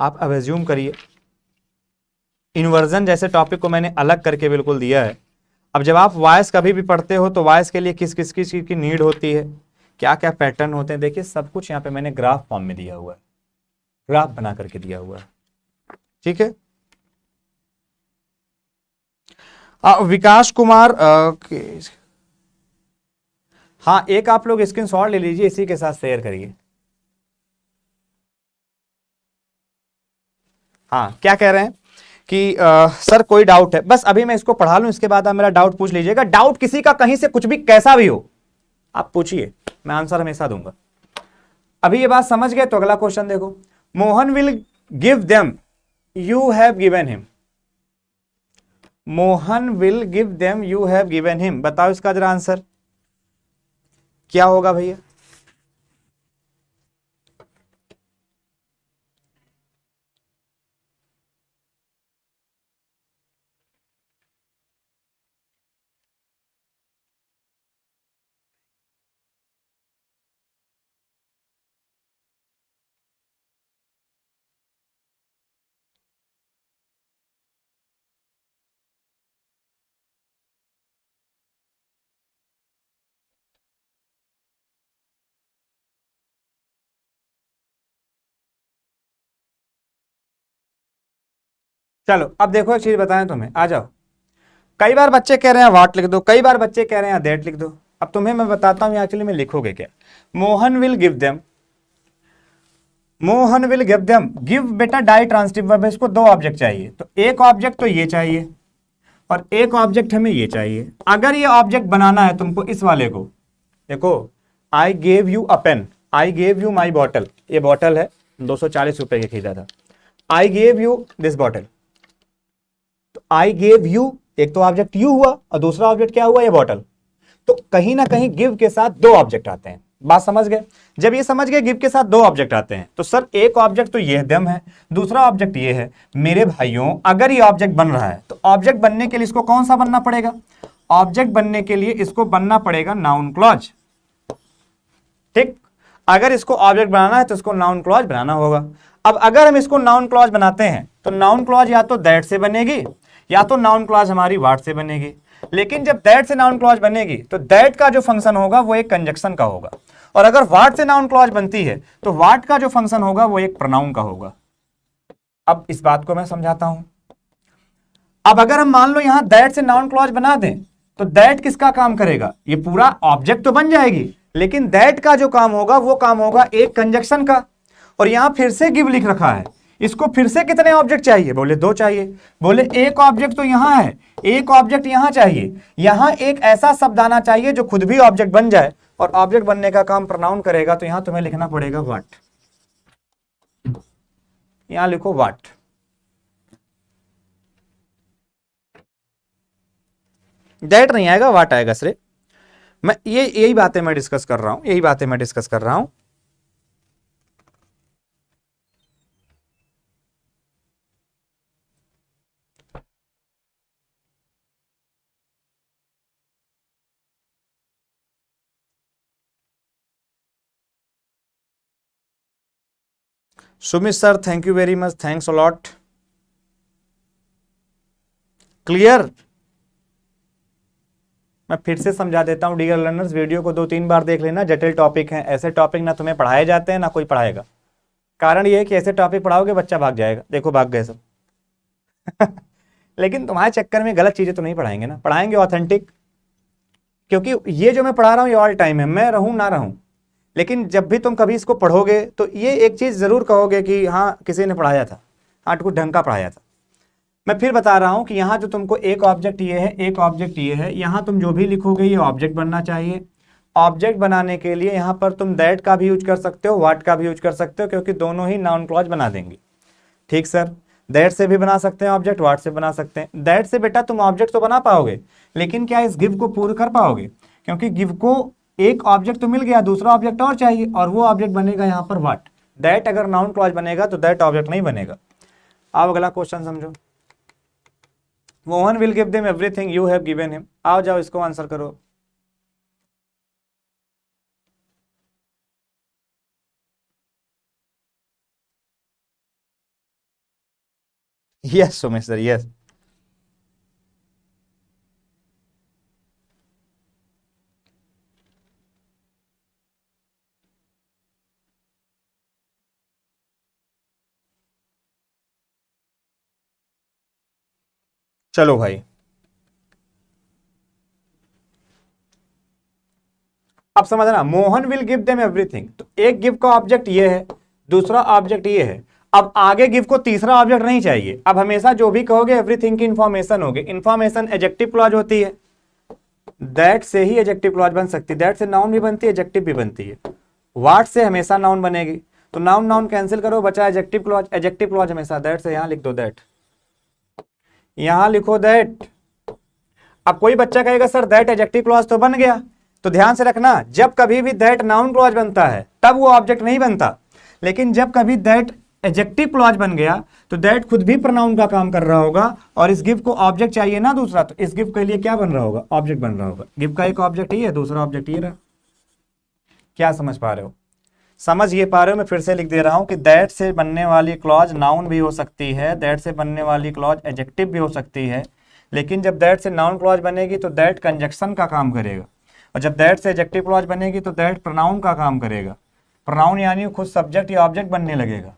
आप अब एज्यूम करिए, इन्वर्जन जैसे टॉपिक को मैंने अलग करके बिल्कुल दिया है। अब जब आप वॉइस कभी भी पढ़ते हो तो वॉइस के लिए किस किस चीज़ की नीड होती है, क्या क्या पैटर्न होते हैं, देखिए सब कुछ यहाँ पे मैंने ग्राफ फॉर्म में दिया हुआ है, ग्राफ बना करके दिया हुआ है। ठीक है। विकास कुमार हाँ, एक आप लोग स्क्रीनशॉट ले लीजिए, इसी के साथ शेयर करिए। हाँ, क्या कह रहे हैं कि सर कोई डाउट है? बस अभी मैं इसको पढ़ा लूं, इसके बाद आप मेरा डाउट पूछ लीजिएगा। डाउट किसी का कहीं से कुछ भी कैसा भी हो आप पूछिए, मैं आंसर हमेशा दूंगा। अभी ये बात समझ गए तो अगला क्वेश्चन देखो, Mohan will give them you have given him. Mohan will give them you have given him, बताओ इसका जरा आंसर क्या होगा भैया? चलो अब देखो एक चीज बताएं तुम्हें, आ जाओ। कई बार बच्चे कह रहे हैं व्हाट लिख दो, कई बार बच्चे कह रहे हैं दैट लिख दो। अब तुम्हें मैं बताता हूं एक्चुअली में लिखोगे क्या। Mohan will give them, Mohan will give them, give बेटा डाई ट्रांसिटिव वर्ब है, इसको दो ऑब्जेक्ट चाहिए, तो एक ऑब्जेक्ट तो ये चाहिए और एक ऑब्जेक्ट हमें ये चाहिए। अगर ये ऑब्जेक्ट बनाना है तुमको इस वाले को, देखो I gave you a pen, I gave you my bottle, ये बॉटल है 240 रुपए की खरीदा था, I gave you this bottle, तो आई गेव यू एक तो ऑब्जेक्ट यू हुआ और दूसरा ऑब्जेक्ट क्या हुआ, ये बॉटल। तो कहीं ना कहीं गिव के साथ दो ऑब्जेक्ट आते हैं, बात समझ गए। जब ये समझ गए गिव के साथ दो ऑब्जेक्ट आते हैं, तो सर एक ऑब्जेक्ट तो ये देम है, दूसरा ऑब्जेक्ट ये है। मेरे भाइयों अगर ये ऑब्जेक्ट बन रहा है तो ऑब्जेक्ट बनने के लिए इसको कौन सा बनना पड़ेगा, ऑब्जेक्ट बनने के लिए इसको बनना पड़ेगा नाउन क्लॉज। ठीक, अगर इसको ऑब्जेक्ट बनाना है तो इसको नाउन क्लॉज बनाना होगा। अब अगर हम इसको नाउन क्लॉज बनाते हैं तो नाउन क्लॉज या तो दैट से बनेगी या तो नाउन क्लॉज हमारी व्हाट से बनेगी। लेकिन जब दैट से नाउन क्लॉज बनेगी तो दैट का जो फंक्शन होगा वो एक कंजक्शन का होगा, और अगर व्हाट से नाउन क्लॉज बनती है तो व्हाट का जो फंक्शन होगा वो एक प्रोनाउन का होगा। अब इस बात को मैं समझाता हूं। अब अगर हम मान लो यहां दैट से नाउन क्लॉज बना दें तो दैट किसका काम करेगा, ये पूरा ऑब्जेक्ट तो बन जाएगी, लेकिन दैट का जो काम होगा वो काम होगा एक कंजक्शन का। और यहां फिर से गिव लिख रखा है, इसको फिर से कितने ऑब्जेक्ट चाहिए, बोले दो चाहिए। बोले एक ऑब्जेक्ट तो यहां है, एक ऑब्जेक्ट यहां चाहिए, यहां एक ऐसा शब्द आना चाहिए जो खुद भी ऑब्जेक्ट बन जाए और ऑब्जेक्ट बनने का काम प्रोनाउन करेगा। तो यहां तुम्हें लिखना पड़ेगा व्हाट, यहां लिखो व्हाट। दैट नहीं आएगा, व्हाट आएगा सर। मैं यही बातें मैं डिस्कस कर रहा हूं, यही बातें मैं डिस्कस कर रहा हूं। Sumit sir thank you very much, thanks a lot. Clear, मैं फिर से समझा देता हूं डियर लर्नर्स, वीडियो को 2-3 बार देख लेना। जटिल टॉपिक हैं, ऐसे टॉपिक ना तुम्हें पढ़ाए जाते हैं ना कोई पढ़ाएगा। कारण ये है कि ऐसे टॉपिक पढ़ाओगे बच्चा भाग जाएगा, देखो भाग गए सब। लेकिन तुम्हारे चक्कर में गलत चीजें तो नहीं पढ़ाएंगे ना, पढ़ाएंगे ऑथेंटिक। क्योंकि ये जो मैं पढ़ा रहा हूँ ये ऑल टाइम है, मैं रहूं ना रहूं, लेकिन जब भी तुम कभी इसको पढ़ोगे तो ये एक चीज जरूर कहोगे कि हाँ किसी ने पढ़ाया था, हाँ कुछ ढंग का पढ़ाया था। मैं फिर बता रहा हूं कि यहाँ जो तुमको एक ऑब्जेक्ट ये है, एक ऑब्जेक्ट ये है, यहाँ तुम जो भी लिखोगे ये ऑब्जेक्ट बनना चाहिए। ऑब्जेक्ट बनाने के लिए यहाँ पर तुम दैट का भी यूज कर सकते हो, व्हाट का भी यूज कर सकते हो, क्योंकि दोनों ही नाउन क्लॉज बना देंगे। ठीक सर, दैट से भी बना सकते हैं ऑब्जेक्ट, व्हाट से बना सकते हैं। दैट से बेटा तुम ऑब्जेक्ट तो बना पाओगे, लेकिन क्या इस गिव को पूर्ण कर पाओगे, क्योंकि गिव को एक ऑब्जेक्ट तो मिल गया, दूसरा ऑब्जेक्ट और चाहिए, और वो ऑब्जेक्ट बनेगा यहाँ पर व्हाट। दैट अगर नाउन क्लॉज बनेगा तो दैट ऑब्जेक्ट नहीं बनेगा। अब अगला क्वेश्चन समझो। Mohan will give them everything you have given him. आओ जाओ इसको आंसर करो। Yes Sumesh sir, yes. चलो भाई, अब समझना, Mohan will give them everything, तो एक गिव का ऑब्जेक्ट ये है, दूसरा ऑब्जेक्ट ये है। अब आगे गिव को तीसरा ऑब्जेक्ट नहीं चाहिए। अब हमेशा जो भी कहोगे एवरीथिंग की इंफॉर्मेशन होगी। इंफॉर्मेशन एडजेक्टिव क्लॉज होती है, दैट से ही एडजेक्टिव क्लॉज बन सकती है, दैट से नाउन भी बनती है, एडजेक्टिव भी बनती है। व्हाट से हमेशा नाउन बनेगी, तो नाउन नाउन कैंसिल करो, बचा एडजेक्टिव क्लॉज। एडजेक्टिव क्लॉज हमेशा दैट से, यहां लिख दो दैट, यहां लिखो दैट। अब कोई बच्चा कहेगा सर दैट एडजेक्टिव क्लॉज तो बन गया, तो ध्यान से रखना, जब कभी भी दैट नाउन क्लॉज बनता है तब वो ऑब्जेक्ट नहीं बनता, लेकिन जब कभी दैट एडजेक्टिव क्लॉज बन गया तो दैट खुद भी प्रोनाउन का काम कर रहा होगा, और इस गिव को ऑब्जेक्ट चाहिए ना दूसरा, तो इस गिव के लिए क्या बन रहा होगा, ऑब्जेक्ट बन रहा होगा। गिव का एक ऑब्जेक्ट ही है, दूसरा ऑब्जेक्ट ये रहा। क्या समझ पा रहे हो, समझ ये पा रहे हो। मैं फिर से लिख दे रहा हूं कि दैट से बनने वाली क्लॉज नाउन भी हो सकती है, दैट से बनने वाली क्लॉज एडजेक्टिव भी हो सकती है, लेकिन जब दैट से नाउन क्लॉज बनेगी तो दैट कंजक्शन का काम करेगा, और जब दैट से एडजेक्टिव क्लॉज बनेगी तो दैट प्रोनाउन का काम करेगा। प्रोनाउन यानी खुद सब्जेक्ट या ऑब्जेक्ट बनने लगेगा।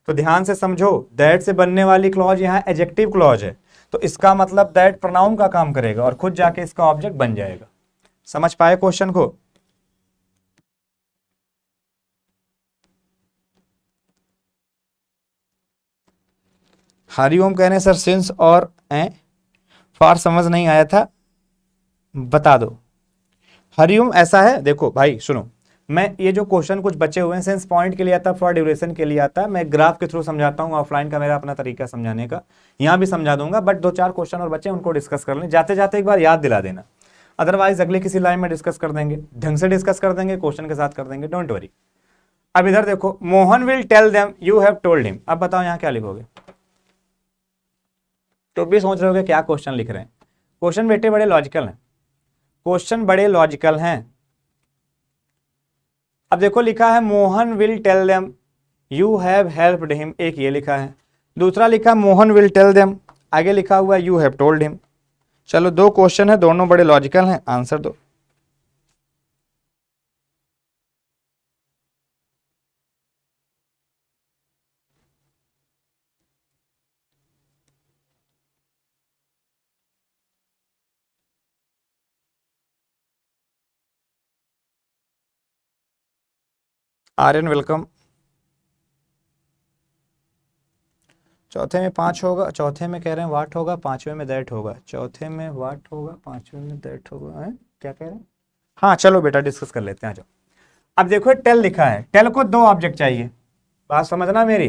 तो ध्यान से समझो, दैट से बनने वाली क्लॉज यहाँ एडजेक्टिव क्लॉज है, तो इसका मतलब दैट प्रोनाउन का काम करेगा और खुद जाके इसका ऑब्जेक्ट बन जाएगा। समझ पाए क्वेश्चन को? हरिओम कह रहे हैं सर सिंस और फॉर समझ नहीं आया था, बता दो। हरिओम ऐसा है, देखो भाई सुनो, मैं ये जो क्वेश्चन कुछ बचे हुए हैं सेंस पॉइंट के लिए आता है, फॉर ड्यूरेशन के लिए आता है, मैं ग्राफ के थ्रू समझाता हूँ, ऑफलाइन का मेरा अपना तरीका समझाने का, यहाँ भी समझा दूंगा, बट 2-4 क्वेश्चन और बच्चे उनको डिस्कस कर लें, जाते जाते एक बार याद दिला देना, अदरवाइज अगले किसी लाइन में डिस्कस कर देंगे, ढंग से डिस्कस कर देंगे, क्वेश्चन के साथ कर देंगे, डोंट वरी। अब इधर देखो, Mohan will tell them you have told him, अब बताओ यहाँ क्या लिखोगे? तो भी सोच रहे हो क्या क्वेश्चन लिख रहे हैं? क्वेश्चन बेटे बड़े लॉजिकल हैं, क्वेश्चन बड़े लॉजिकल हैं। अब देखो लिखा है Mohan will tell them you have helped him, एक ये लिखा है, दूसरा लिखा मोहन विल टेल देम, आगे लिखा हुआ यू हैव टोल्ड हिम। चलो 2 क्वेश्चन है, दोनों बड़े लॉजिकल हैं, आंसर दो। आर्यन वेलकम। चौथे में 5 होगा, चौथे में कह रहे हैं वाट होगा, 5वें में दैट होगा, चौथे में वाट होगा, 5वें में दैट होगा, है क्या कह रहे हैं? हाँ चलो बेटा डिस्कस कर लेते हैं, आ जाओ। अब देखो टेल लिखा है, टेल को 2 ऑब्जेक्ट चाहिए, बात समझना मेरी।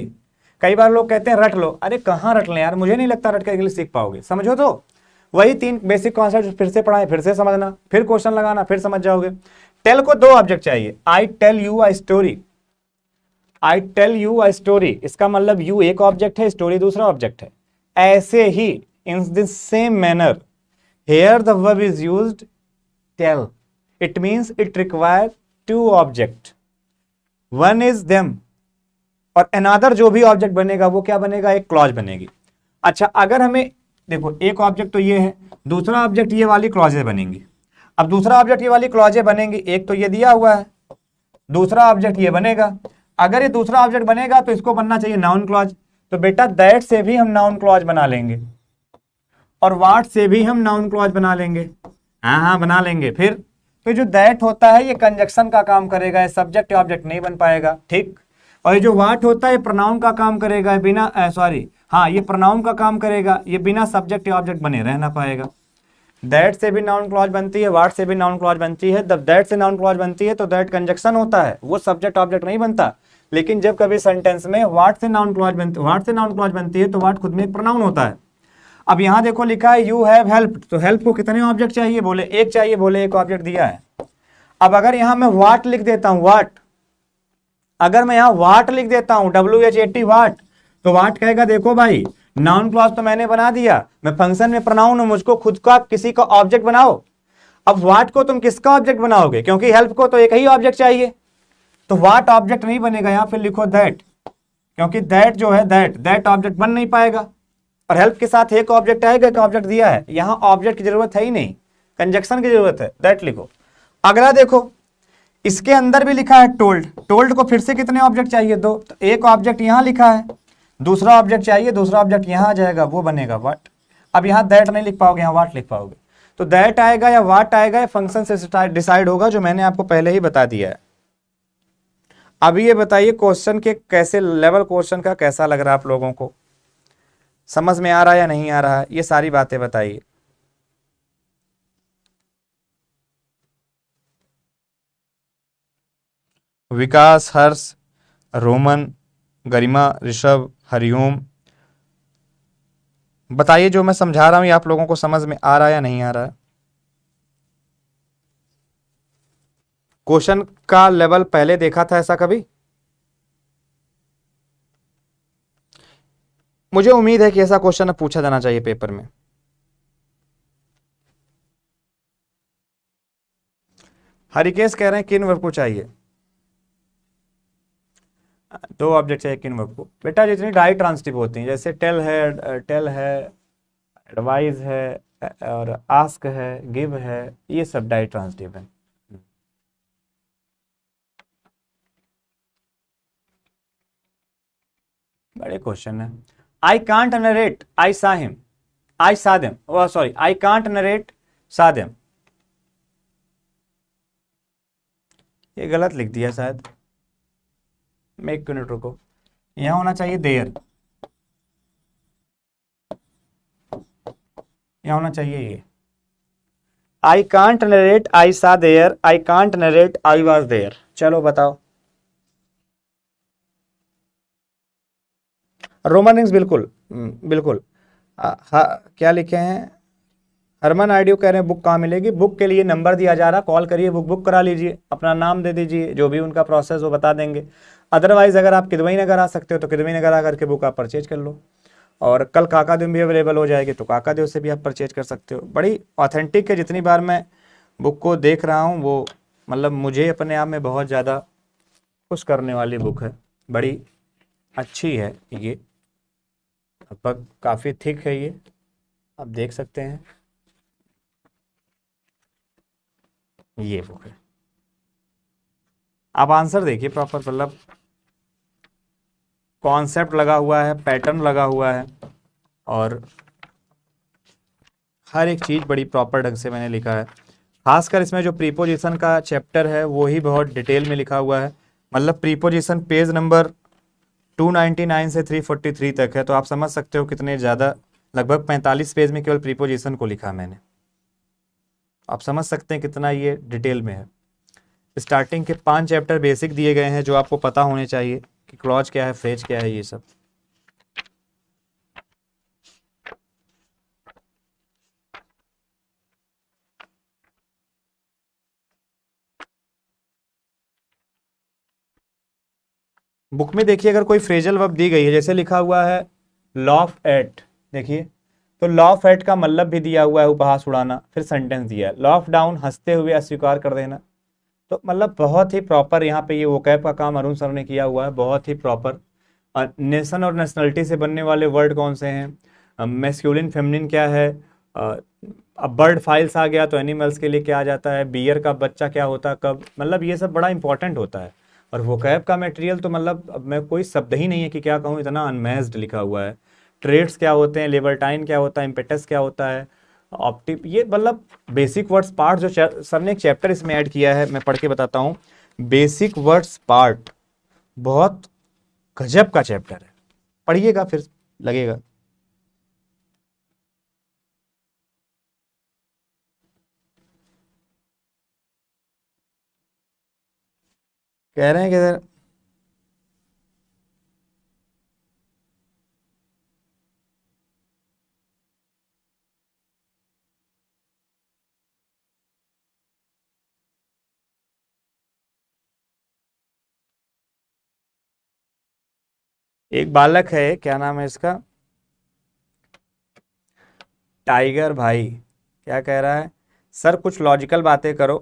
कई बार लोग कहते हैं रट लो, अरे कहाँ रट लें यार, मुझे नहीं लगता रट कर इंग्लिश सीख पाओगे, समझो तो वही 3 बेसिक कॉन्सेप्ट फिर से पढ़ाएं, फिर से समझना, फिर क्वेश्चन लगाना, फिर समझ जाओगे। टेल को 2 ऑब्जेक्ट चाहिए, I tell you a story, I tell you a story, इसका मतलब यू एक ऑब्जेक्ट है, स्टोरी दूसरा ऑब्जेक्ट है। ऐसे ही in this same manner here the verb is used tell, it means it require 2 object, one is them और अनदर जो भी ऑब्जेक्ट बनेगा वो क्या बनेगा? एक क्लॉज बनेगी। अच्छा अगर हमें देखो एक ऑब्जेक्ट तो ये है, दूसरा ऑब्जेक्ट ये वाली क्लॉजें बनेंगी। अब दूसरा ऑब्जेक्ट ये वाली क्लॉजें बनेंगी, एक तो ये दिया हुआ है, दूसरा ऑब्जेक्ट ये बनेगा। अगर ये दूसरा ऑब्जेक्ट बनेगा तो इसको बनना चाहिए नाउन क्लॉज, तो बेटा दैट से भी हम नाउन क्लॉज बना लेंगे और वाट से भी हम नाउन क्लॉज बना लेंगे, हाँ बना लेंगे। फिर तो जो दैट होता है ये कंजक्शन का काम करेगा, ये सब्जेक्ट ऑब्जेक्ट नहीं बन पाएगा, ठीक। और ये जो वाट होता है ये प्रोनाउन का काम करेगा, बिना ये प्रोनाउन का काम करेगा, ये बिना सब्जेक्ट ऑब्जेक्ट बने रह ना पाएगा। दैट से भी नाउन क्लॉज बनती है, वाट से भी नाउन क्लॉज बनती है। जब दैट से नाउन क्लॉज बनती है तो दैट कंजक्शन होता है, वो सब्जेक्ट ऑब्जेक्ट नहीं बनता। लेकिन जब कभी सेंटेंस में वाट से नाउन क्लॉज बनती है तो वाट खुद में एक प्रोनाउन होता है। अब यहां देखो लिखा है यू हैव हेल्प, तो हेल्प को कितने ऑब्जेक्ट चाहिए? बोले एक चाहिए, बोले एक ऑब्जेक्ट दिया है। अब अगर यहां मैं वाट लिख देता हूं, वाट, अगर मैं यहां वाट लिख देता हूं WHAT वाट, तो वाट कहेगा देखो भाई नाउन क्लॉज तो मैंने बना दिया, मैं फंक्शन में प्रोनाउन हूं, मुझको खुद का किसी का ऑब्जेक्ट बनाओ। अब वाट को तुम किसका ऑब्जेक्ट बनाओगे? क्योंकि हेल्प को तो एक ही ऑब्जेक्ट चाहिए, तो वाट ऑब्जेक्ट नहीं बनेगा, यहां फिर लिखो दैट, क्योंकि दैट जो है दैट ऑब्जेक्ट बन नहीं पाएगा। और हेल्प के साथ एक ऑब्जेक्ट आएगा, एक ऑब्जेक्ट दिया है, यहां ऑब्जेक्ट की जरूरत है ही नहीं, कंजक्शन की जरूरत है, दैट लिखो। अगला देखो इसके अंदर भी लिखा है टोल्ड, टोल्ड को फिर से कितने ऑब्जेक्ट चाहिए? 2, तो एक ऑब्जेक्ट यहां लिखा है, दूसरा ऑब्जेक्ट चाहिए, दूसरा ऑब्जेक्ट यहां आ जाएगा, वो बनेगा वाट। अब यहां दैट नहीं लिख पाओगे, यहां वाट लिख पाओगे। तो दैट आएगा या वाट आएगा, फंक्शन से डिसाइड होगा, जो मैंने आपको पहले ही बता दिया है। अभी ये बताइए क्वेश्चन के कैसे लेवल, क्वेश्चन का कैसा लग रहा है आप लोगों को, समझ में आ रहा है या नहीं आ रहा है, ये सारी बातें बताइए। विकास, हर्ष, रोमन, गरिमा, ऋषभ, हरिओम, बताइए जो मैं समझा रहा हूं ये आप लोगों को समझ में आ रहा है या नहीं आ रहा है। क्वेश्चन का लेवल पहले देखा था ऐसा कभी? मुझे उम्मीद है कि ऐसा क्वेश्चन पूछा जाना चाहिए पेपर में। हरिकेश कह रहे हैं किन वर्ब को चाहिए? 2 ऑब्जेक्ट चाहिए किन वर्ब को? बेटा जितनी डायरेक्ट ट्रांसिटिव होती हैं, जैसे टेल है, एडवाइज है और आस्क है, गिव है, ये सब डायरेक्ट ट्रांसिटिव है। बड़े क्वेश्चन है। आई कांट नरेट आई सा him, I saw them, oh sorry, I can't narrate saw them, ये गलत लिख दिया शायद, मैं एक मिनट रुको, यहां होना चाहिए देयर, यहां होना चाहिए ये, आई can't narrate I saw there, I can't narrate I was there. चलो बताओ, रोमन इंग्स बिल्कुल, बिल्कुल। क्या लिखे हैं, हरमन आइडियो कह रहे हैं बुक कहाँ मिलेगी। बुक के लिए नंबर दिया जा रहा, कॉल करिए, बुक करा लीजिए, अपना नाम दे दीजिए, जो भी उनका प्रोसेस वो बता देंगे। अदरवाइज अगर आप किदवई नगर आ सकते हो तो किदवई नगर आकर के बुक आप परचेज कर लो, और कल काकादेव भी अवेलेबल हो जाएगी तो काकादेव से भी आप परचेज कर सकते हो। बड़ी ऑथेंटिक है, जितनी बार मैं बुक को देख रहा हूँ वो मतलब मुझे अपने आप में बहुत ज़्यादा खुश करने वाली बुक है, बड़ी अच्छी है ये, लगभग काफ़ी थिक है ये, आप देख सकते हैं, ये बुक है। आप आंसर देखिए प्रॉपर, मतलब कॉन्सेप्ट लगा हुआ है, पैटर्न लगा हुआ है, और हर एक चीज़ बड़ी प्रॉपर ढंग से मैंने लिखा है। खासकर इसमें जो प्रीपोजिशन का चैप्टर है वो ही बहुत डिटेल में लिखा हुआ है, मतलब प्रीपोजिशन पेज नंबर 299 से 343 तक है, तो आप समझ सकते हो कितने ज़्यादा, लगभग 45 पेज में केवल प्रीपोजिशन को लिखा मैंने, आप समझ सकते हैं कितना ये डिटेल में है। स्टार्टिंग के 5 चैप्टर बेसिक दिए गए हैं जो आपको पता होने चाहिए कि क्लॉज क्या है, फ्रेज क्या है, ये सब। बुक में देखिए अगर कोई फ्रेजल वर्ब दी गई है, जैसे लिखा हुआ है लॉफ एट, देखिए तो लॉफ एट का मतलब भी दिया हुआ है उपहास उड़ाना, फिर सेंटेंस दिया है लॉफ डाउन हंसते हुए अस्वीकार कर देना, तो मतलब बहुत ही प्रॉपर यहाँ पे ये वोकैब का काम अरुण सर ने किया हुआ है, बहुत ही प्रॉपर। नेशन और नेशनलिटी से बनने वाले वर्ड कौन से हैं, मैस्कुलिन फेमिनिन क्या है, अब बर्ड फाइल्स आ गया तो एनिमल्स के लिए क्या आ जाता है, बियर का बच्चा क्या होता है कब, मतलब ये सब बड़ा इंपॉर्टेंट होता है। और वोकैब का मटेरियल तो मतलब अब मैं कोई शब्द ही नहीं है कि क्या कहूँ, इतना अनमैच्ड लिखा हुआ है। ट्रेड्स क्या होते हैं, लिबर्टाइन क्या होता है, इम्पेटस क्या होता है, ऑप्टिप, ये मतलब बेसिक वर्ड्स पार्ट जो सर ने एक चैप्टर इसमें ऐड किया है, मैं पढ़ के बताता हूँ। बेसिक वर्ड्स पार्ट बहुत गजब का चैप्टर है, पढ़िएगा फिर लगेगा। कह रहे हैं कि सर एक बालक है, क्या नाम है इसका, टाइगर भाई, क्या कह रहा है, सर कुछ लॉजिकल बातें करो,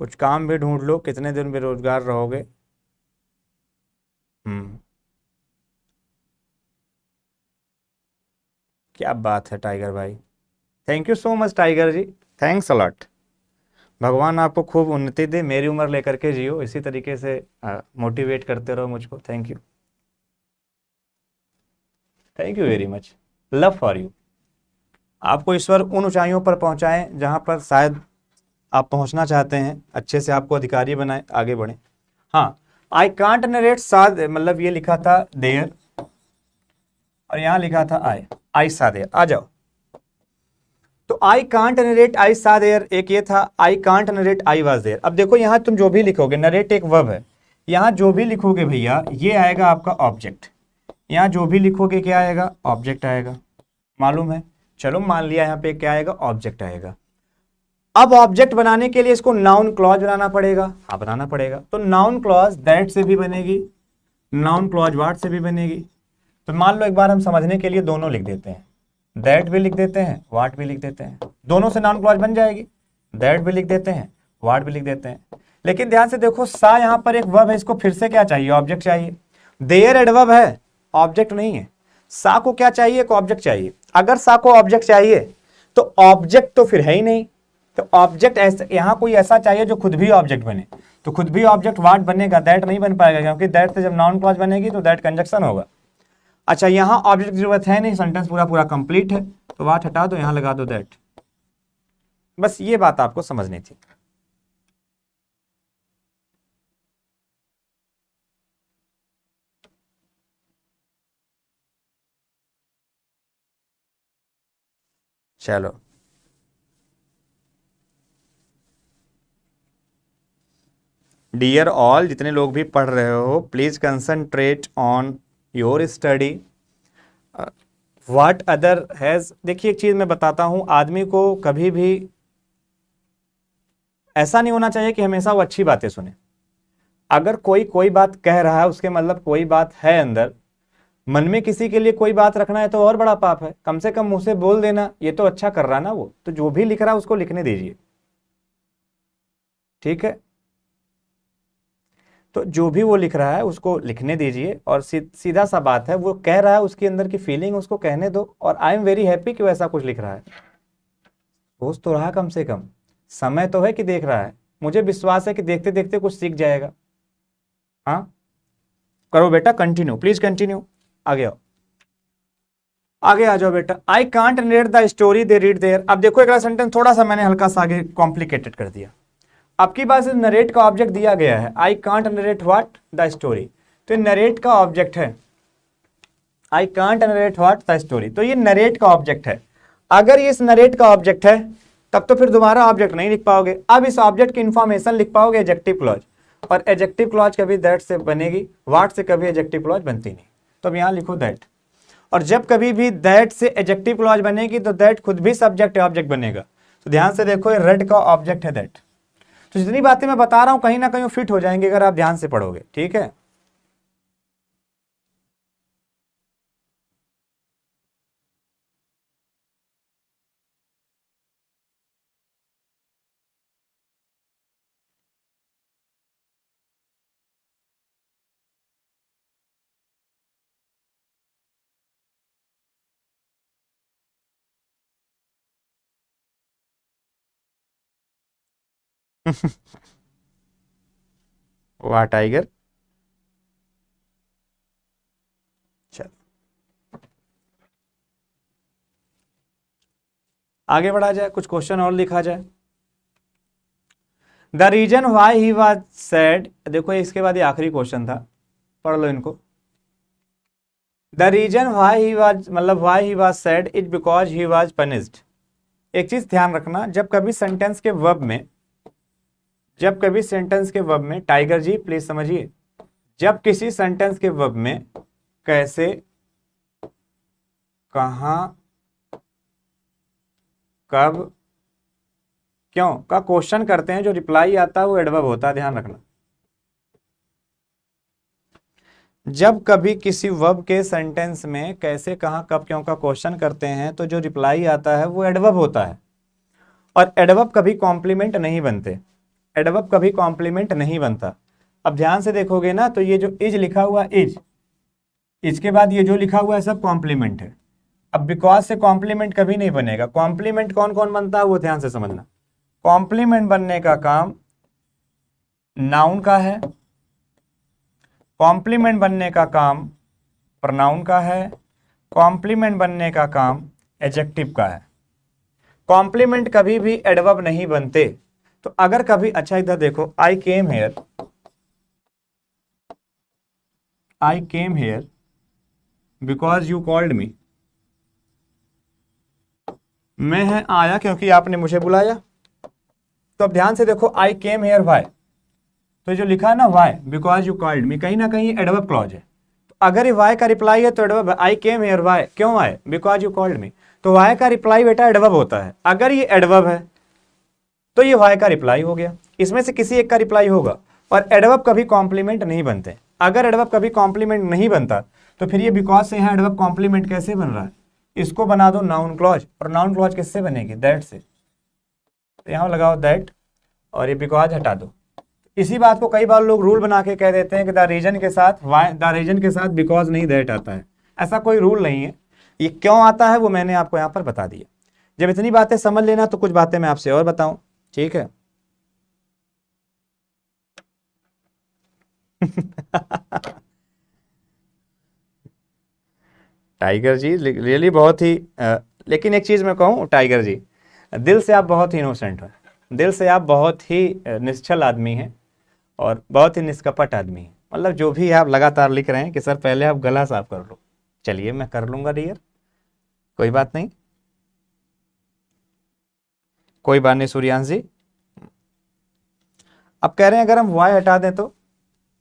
कुछ काम भी ढूंढ लो, कितने दिन बेरोजगार रहोगे। क्या बात है टाइगर भाई, thank you so much Tiger ji, thanks a lot. भगवान आपको खूब उन्नति दे, मेरी उम्र लेकर के जियो, इसी तरीके से मोटिवेट करते रहो मुझको, thank you, thank you very much, love for you. आपको ईश्वर उन ऊंचाइयों पर पहुंचाएं जहां पर शायद आप पहुंचना चाहते हैं, अच्छे से आपको अधिकारी बनाए, आगे बढ़े। हाँ, आई कांट नरेट साद, मतलब ये लिखा था देयर और यहाँ लिखा था आई सा देयर, आ जाओ। तो आई can't narrate I saw there, एक ये था I can't narrate I was there. अब देखो यहाँ तुम जो भी लिखोगे, नरेट एक वर्ब है, यहाँ जो भी लिखोगे भैया ये आएगा आपका ऑब्जेक्ट, यहाँ जो भी लिखोगे क्या आएगा, ऑब्जेक्ट आएगा, मालूम है। चलो मान लिया यहाँ पे क्या आएगा, ऑब्जेक्ट आएगा। अब ऑब्जेक्ट बनाने के लिए इसको नाउन क्लॉज बनाना पड़ेगा, हाँ बनाना पड़ेगा। तो नाउन क्लॉज दैट से भी बनेगी, नाउन क्लॉज व्हाट से भी बनेगी। तो मान लो एक बार हम समझने के लिए दोनों लिख देते हैं, दैट भी लिख देते हैं, व्हाट भी लिख देते हैं, दोनों से नाउन क्लॉज बन जाएगी, दैट भी लिख देते हैं, व्हाट भी लिख देते हैं। लेकिन ध्यान से देखो, सा यहाँ पर एक वर्ब है, इसको फिर से क्या चाहिए, ऑब्जेक्ट चाहिए। देयर एडवर्ब है, ऑब्जेक्ट नहीं है। सा को क्या चाहिए, एक ऑब्जेक्ट चाहिए। अगर सा को ऑब्जेक्ट चाहिए तो ऑब्जेक्ट तो फिर है ही नहीं, तो ऑब्जेक्ट ऐसा, यहां कोई ऐसा चाहिए जो खुद भी ऑब्जेक्ट बने। तो खुद भी ऑब्जेक्ट व्हाट बनेगा, दैट नहीं बन पाएगा, क्योंकि दैट से जब नाउन क्लॉज बनेगी तो दैट कंजक्शन होगा। अच्छा, यहाँ ऑब्जेक्ट की जरूरत है नहीं, सेंटेंस पूरा पूरा कंप्लीट है, तो व्हाट हटा दो, यहाँ लगा दो दैट। बस ये बात आपको समझनी थी। चलो, डियर ऑल, जितने लोग भी पढ़ रहे हो, please concentrate on your study. What other has, देखिए एक चीज मैं बताता हूं, आदमी को कभी भी ऐसा नहीं होना चाहिए कि हमेशा वो अच्छी बातें सुने। अगर कोई बात कह रहा है, उसके मतलब कोई बात है अंदर। मन में किसी के लिए कोई बात रखना है तो और बड़ा पाप है, कम से कम मुंह से बोल देना, ये तो अच्छा कर रहा है ना वो, तो जो भी लिख रहा है उसको लिखने दीजिए, ठीक है। तो जो भी वो लिख रहा है उसको लिखने दीजिए, और सीधा सा बात है, वो कह रहा है, उसके अंदर की फीलिंग उसको कहने दो, और आई एम वेरी हैप्पी कि वो ऐसा कुछ लिख रहा है। सोच तो रहा, कम से कम समय तो है कि देख रहा है, मुझे विश्वास है कि देखते देखते कुछ सीख जाएगा। हाँ, करो बेटा, कंटिन्यू, प्लीज कंटिन्यू, आगे आओ, आगे आ जाओ बेटा। I can't narrate the story they read there. अब देखो अगला सेंटेंस थोड़ा सा मैंने हल्का सा आगे कॉम्प्लिकेटेड कर दिया। आपकी पास नरेट का ऑब्जेक्ट दिया गया है, आई can't narrate what the story, तो नरेट का ऑब्जेक्ट है, आई can't narrate what the story, तो ये नरेट का ऑब्जेक्ट है। अगर ये इस नरेट का ऑब्जेक्ट है, तब तो फिर दोबारा ऑब्जेक्ट नहीं लिख पाओगे। अब इस ऑब्जेक्ट की इंफॉर्मेशन लिख पाओगे एडजेक्टिव क्लॉज, और एडजेक्टिव क्लॉज कभी दैट से बनेगी, व्हाट से कभी एडजेक्टिव क्लॉज बनती नहीं। तो अब यहां लिखो दैट, और जब कभी भी दैट से एडजेक्टिव क्लॉज बनेगी तो दैट खुद भी सब्जेक्ट ऑब्जेक्ट बनेगा। तो ध्यान से देखो, ये रेड का ऑब्जेक्ट है दैट। तो जितनी बातें मैं बता रहा हूं कहीं ना कहीं फिट हो जाएंगे अगर आप ध्यान से पढ़ोगे, ठीक है। वाह टाइगर, चल आगे बढ़ा जाए, कुछ क्वेश्चन और लिखा जाए। The reason why he was said, देखो इसके बाद ये आखिरी क्वेश्चन था, पढ़ लो इनको। The reason why he was, मतलब why he was said is because he was punished. एक चीज ध्यान रखना, जब कभी सेंटेंस के वर्ब में, जब कभी सेंटेंस के वर्ब में, टाइगर जी प्लीज समझिए, जब किसी सेंटेंस के वर्ब में कैसे, कहां, कब, क्यों का क्वेश्चन करते हैं, जो रिप्लाई आता है वो एडवर्ब होता है, ध्यान रखना। जब कभी किसी वर्ब के सेंटेंस में कैसे, कहां, कब, क्यों का क्वेश्चन करते हैं तो जो रिप्लाई आता है वो एडवर्ब होता है, और एडवर्ब कभी कॉम्प्लीमेंट नहीं बनते, एडवर्ब कभी कॉम्प्लीमेंट नहीं बनता। अब ध्यान से देखोगे ना, तो ये जो इज लिखा हुआ, इज, इसके बाद ये जो लिखा हुआ है सब कॉम्प्लीमेंट है। अब बिकॉज से कॉम्प्लीमेंट कभी नहीं बनेगा। कॉम्प्लीमेंट कौन कौन बनता है वो ध्यान से समझना। कॉम्प्लीमेंट बनने का काम नाउन का है, कॉम्प्लीमेंट बनने का काम प्रोनाउन का है, कॉम्प्लीमेंट बनने का काम एडजेक्टिव का है। कॉम्प्लीमेंट कभी भी एडवर्ब नहीं बनते। तो अगर कभी, अच्छा इधर देखो, I came here, I came here because you called me, मैं है आया क्योंकि आपने मुझे बुलाया। तो अब ध्यान से देखो, आई केम हेयर वाई, तो जो लिखा है ना वाई बिकॉज यू कॉल्ड मी, कहीं ना कहीं एडवर्ब क्लॉज है। तो अगर ये वाई का रिप्लाई है तो एडवर्ब है, आई केम हेयर वाई, क्यों आए, बिकॉज यू कॉल्ड मी, तो वाई का रिप्लाई बेटा एडवर्ब होता है। अगर ये एडवर्ब है तो ये वाई का रिप्लाई हो गया, इसमें से किसी एक का रिप्लाई होगा। और एडवर्ब कभी कॉम्प्लीमेंट नहीं बनते। अगर एडवर्ब कभी कॉम्प्लीमेंट नहीं बनता तो फिर ये बिकॉज से यहाँ एडवर्ब कॉम्प्लीमेंट कैसे बन रहा है, इसको बना दो नाउन क्लॉज, और नाउन क्लॉज किससे बनेगी, दैट से। तो यहाँ लगाओ दैट, और ये बिकॉज हटा दो। इसी बात को कई बार लोग रूल बना के कह देते हैं कि द रीजन के साथ वाई, द रीजन के साथ बिकॉज नहीं दैट आता है। ऐसा कोई रूल नहीं है, ये क्यों आता है वो मैंने आपको यहाँ पर बता दिया। जब इतनी बातें समझ लेना तो कुछ बातें मैं आपसे और बताऊं, ठीक है। टाइगर जी रियली बहुत ही लेकिन एक चीज मैं कहूँ टाइगर जी, दिल से आप बहुत ही इनोसेंट हो, दिल से आप बहुत ही निश्चल आदमी हैं और बहुत ही निष्कपट आदमी हैं। मतलब जो भी आप लगातार लिख रहे हैं कि सर पहले आप गला साफ कर लो, चलिए मैं कर लूंगा डियर, कोई बात नहीं, कोई बात नहीं सूर्यांश जी। अब कह रहे हैं अगर हम वाई हटा दें तो,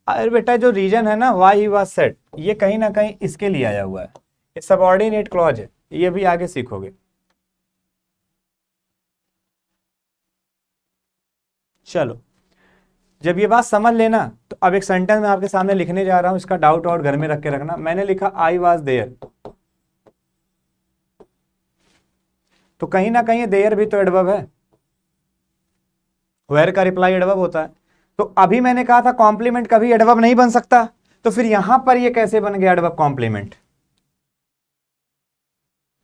अरे बेटा जो रीजन है ना वाई ही वाज सेट, ये कहीं ना कहीं इसके लिए आया हुआ है, ये सबऑर्डिनेट क्लॉज है, ये भी आगे सीखोगे। चलो जब ये बात समझ लेना तो अब एक सेंटेंस मैं आपके सामने लिखने जा रहा हूं, इसका डाउट और घर में रख के रखना। मैंने लिखा आई वाज देयर, तो कहीं ना कहीं देयर भी तो एडवर्ब है, वेयर का रिप्लाई एडवर्ब होता है। तो अभी मैंने कहा था कॉम्प्लीमेंट कभी एडवर्ब नहीं बन सकता, तो फिर यहां पर ये कैसे बन गया एडवर्ब कॉम्प्लीमेंट?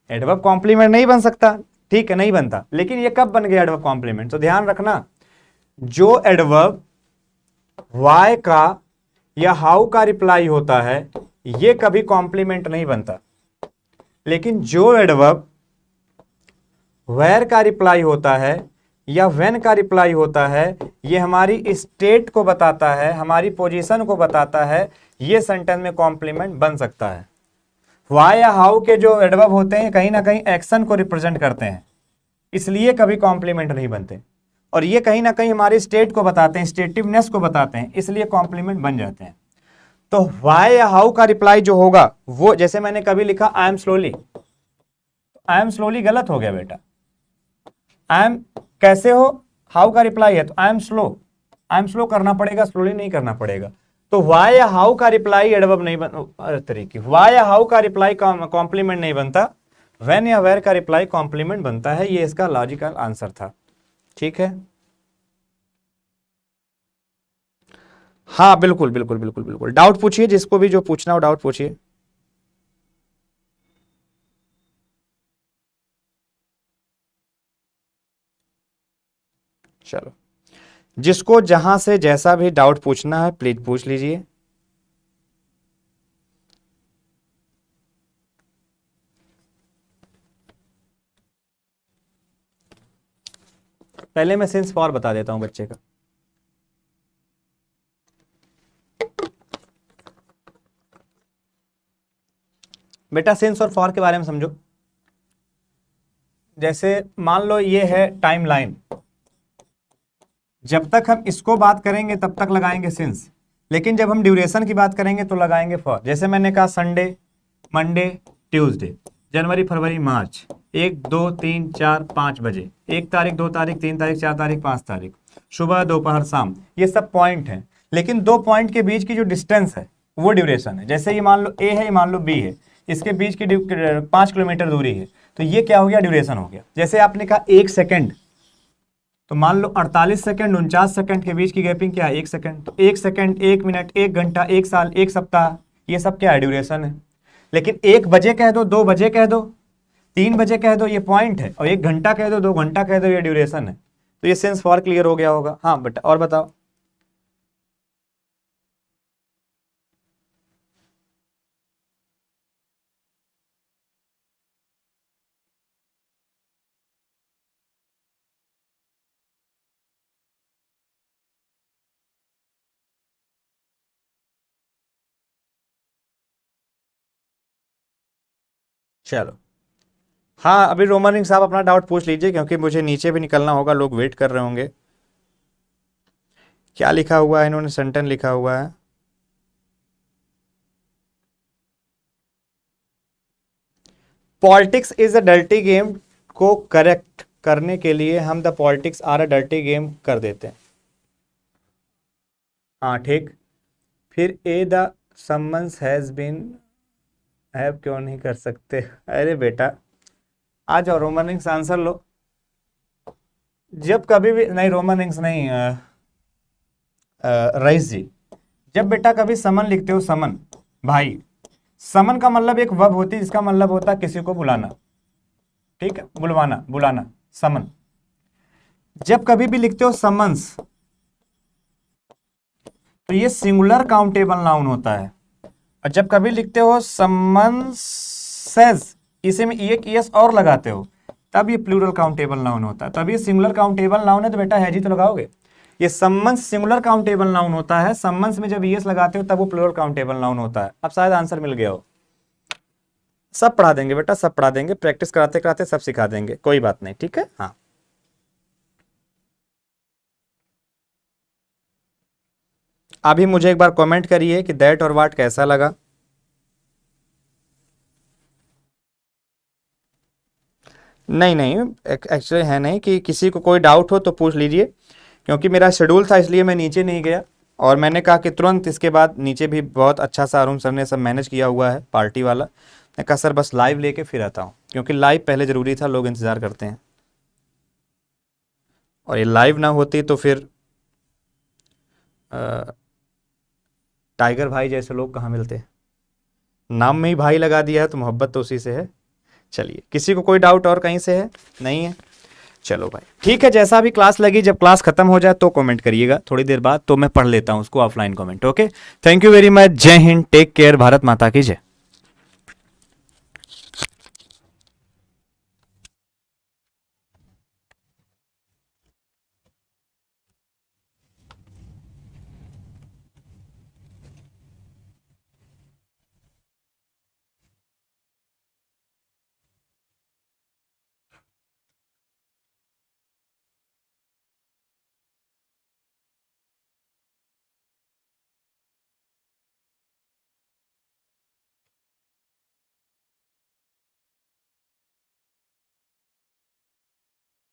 एडवर्ब कॉम्प्लीमेंट नहीं बन सकता, ठीक है नहीं बनता, लेकिन ये कब बन गया एडवर्ब कॉम्प्लीमेंट? तो ध्यान रखना, जो एडवर्ब वाई का या हाउ का रिप्लाई होता है ये कभी कॉम्प्लीमेंट नहीं बनता, लेकिन जो एडवर्ब वेयर का रिप्लाई होता है या व्हेन का रिप्लाई होता है, ये हमारी स्टेट को बताता है, हमारी पोजीशन को बताता है, ये सेंटेंस में कॉम्प्लीमेंट बन सकता है। वाई या हाउ के जो एडवर्ब होते हैं कहीं ना कहीं एक्शन को रिप्रेजेंट करते हैं, इसलिए कभी कॉम्प्लीमेंट नहीं बनते, और ये कहीं ना कहीं हमारी स्टेट को बताते हैं, स्टेटिवनेस को बताते हैं, इसलिए कॉम्प्लीमेंट बन जाते हैं। तो वाई या हाउ का रिप्लाई जो होगा वो, जैसे मैंने कभी लिखा I am slowly, I am slowly गलत हो गया बेटा, आई एम कैसे हो, हाउ का रिप्लाई है तो आई एम स्लो करना पड़ेगा, स्लोली नहीं करना पड़ेगा। तो वाई या हाउ का रिप्लाई एडवर्ब नहीं बन तरीके, वाई या हाउ का रिप्लाई कॉम्प्लीमेंट नहीं बनता, व्हेन या वेयर का रिप्लाई कॉम्प्लीमेंट बनता है, ये इसका लॉजिकल आंसर था। ठीक है, हाँ बिल्कुल बिल्कुल बिल्कुल बिल्कुल, डाउट पूछिए, जिसको भी जो पूछना हो डाउट पूछिए। चलो जिसको जहां से जैसा भी डाउट पूछना है प्लीज पूछ लीजिए। पहले मैं सिंस फॉर बता देता हूं बच्चे का। बेटा सिंस और फॉर के बारे में समझो, जैसे मान लो ये है टाइमलाइन, जब तक हम इसको बात करेंगे तब तक लगाएंगे सिंस, लेकिन जब हम ड्यूरेशन की बात करेंगे तो लगाएंगे फॉर। जैसे मैंने कहा संडे, मंडे, ट्यूसडे, जनवरी फरवरी मार्च, 1 2 3 4 5 बजे, 1 तारीख 2 तारीख 3 तारीख 4 तारीख 5 तारीख, सुबह दोपहर शाम, ये सब पॉइंट हैं, लेकिन दो पॉइंट के बीच की जो डिस्टेंस है वो ड्यूरेशन है। जैसे ये मान लो ए है, ये मान लो बी है, इसके बीच की 5 किलोमीटर दूरी है, तो ये क्या हो गया ड्यूरेशन हो गया। जैसे आपने कहा 1 सेकंड, तो मान लो 48 सेकंड 49 सेकंड के बीच की गैपिंग क्या है 1 सेकंड, तो 1 सेकंड 1 मिनट 1 घंटा 1 साल 1 सप्ताह, ये सब क्या है ड्यूरेशन है। लेकिन 1 बजे कह दो, 2 बजे कह दो, 3 बजे कह दो, ये पॉइंट है, और 1 घंटा कह दो, 2 घंटा कह दो, ये ड्यूरेशन है। तो ये सेंस फॉर क्लियर हो गया होगा। हाँ बेटा और बताओ। चलो हाँ अभी रोमन रिंग साहब अपना डाउट पूछ लीजिए, क्योंकि मुझे नीचे भी निकलना होगा, लोग वेट कर रहे होंगे। क्या लिखा हुआ है इन्होंने, सेंटेंस लिखा हुआ है, politics is a dirty game को करेक्ट करने के लिए हम the politics are a dirty game कर देते हैं। हाँ ठीक, फिर a the summons has been have क्यों नहीं कर सकते? अरे बेटा आ जाओ रोमन रिंग्स आंसर लो। जब कभी भी नहीं, रोमन रिंग्स नहीं, रईस जी, जब बेटा कभी समन लिखते हो, समन भाई, समन का मतलब एक वर्ब होती है जिसका मतलब होता है किसी को बुलाना, ठीक है, बुलवाना, बुलाना, समन। जब कभी भी लिखते हो समन्स, तो तो ये सिंगुलर काउंटेबल नाउन होता है। और जब कभी लिखते हो समन्सेस, इसे में एक एस और लगाते हो, तब ये प्लूरल काउंटेबल नाउन होता है। तब ये सिंगुलर काउंटेबल नाउन है तो बेटा हैज ही तो लगाओगे। ये सम्मन्स सिंगुलर काउंटेबल नाउन होता है, सम्मन्स में जब एस लगाते हो तब वो प्लूरल काउंटेबल नाउन होता है। अब शायद आंसर मिल गया हो। सब पढ़ा देंगे बेटा, सब पढ़ा देंगे, प्रैक्टिस कराते कराते सब सिखा देंगे, कोई बात नहीं, ठीक है। हाँ, अभी मुझे एक बार कमेंट करिए कि दैट और वाट कैसा लगा। नहीं नहीं, एक्चुअली है नहीं कि किसी को कोई डाउट हो तो पूछ लीजिए, क्योंकि मेरा शेड्यूल था इसलिए मैं नीचे नहीं गया। और मैंने कहा कि तुरंत इसके बाद नीचे भी बहुत अच्छा सा अरुण सर ने सब मैनेज किया हुआ है पार्टी वाला। मैं कहा सर बस लाइव लेके फिर आता हूँ, क्योंकि लाइव पहले ज़रूरी था, लोग इंतज़ार करते हैं। और ये लाइव ना होती तो फिर टाइगर भाई जैसे लोग कहाँ मिलते। नाम में ही भाई लगा दिया है तो मोहब्बत तो उसी से है। चलिए, किसी को कोई डाउट और कहीं से है? नहीं है, चलो भाई ठीक है। जैसा भी क्लास लगी, जब क्लास खत्म हो जाए तो कमेंट करिएगा थोड़ी देर बाद, तो मैं पढ़ लेता हूँ उसको offline comment. Okay, thank you very much. जय हिंद, टेक केयर, भारत माता की जय।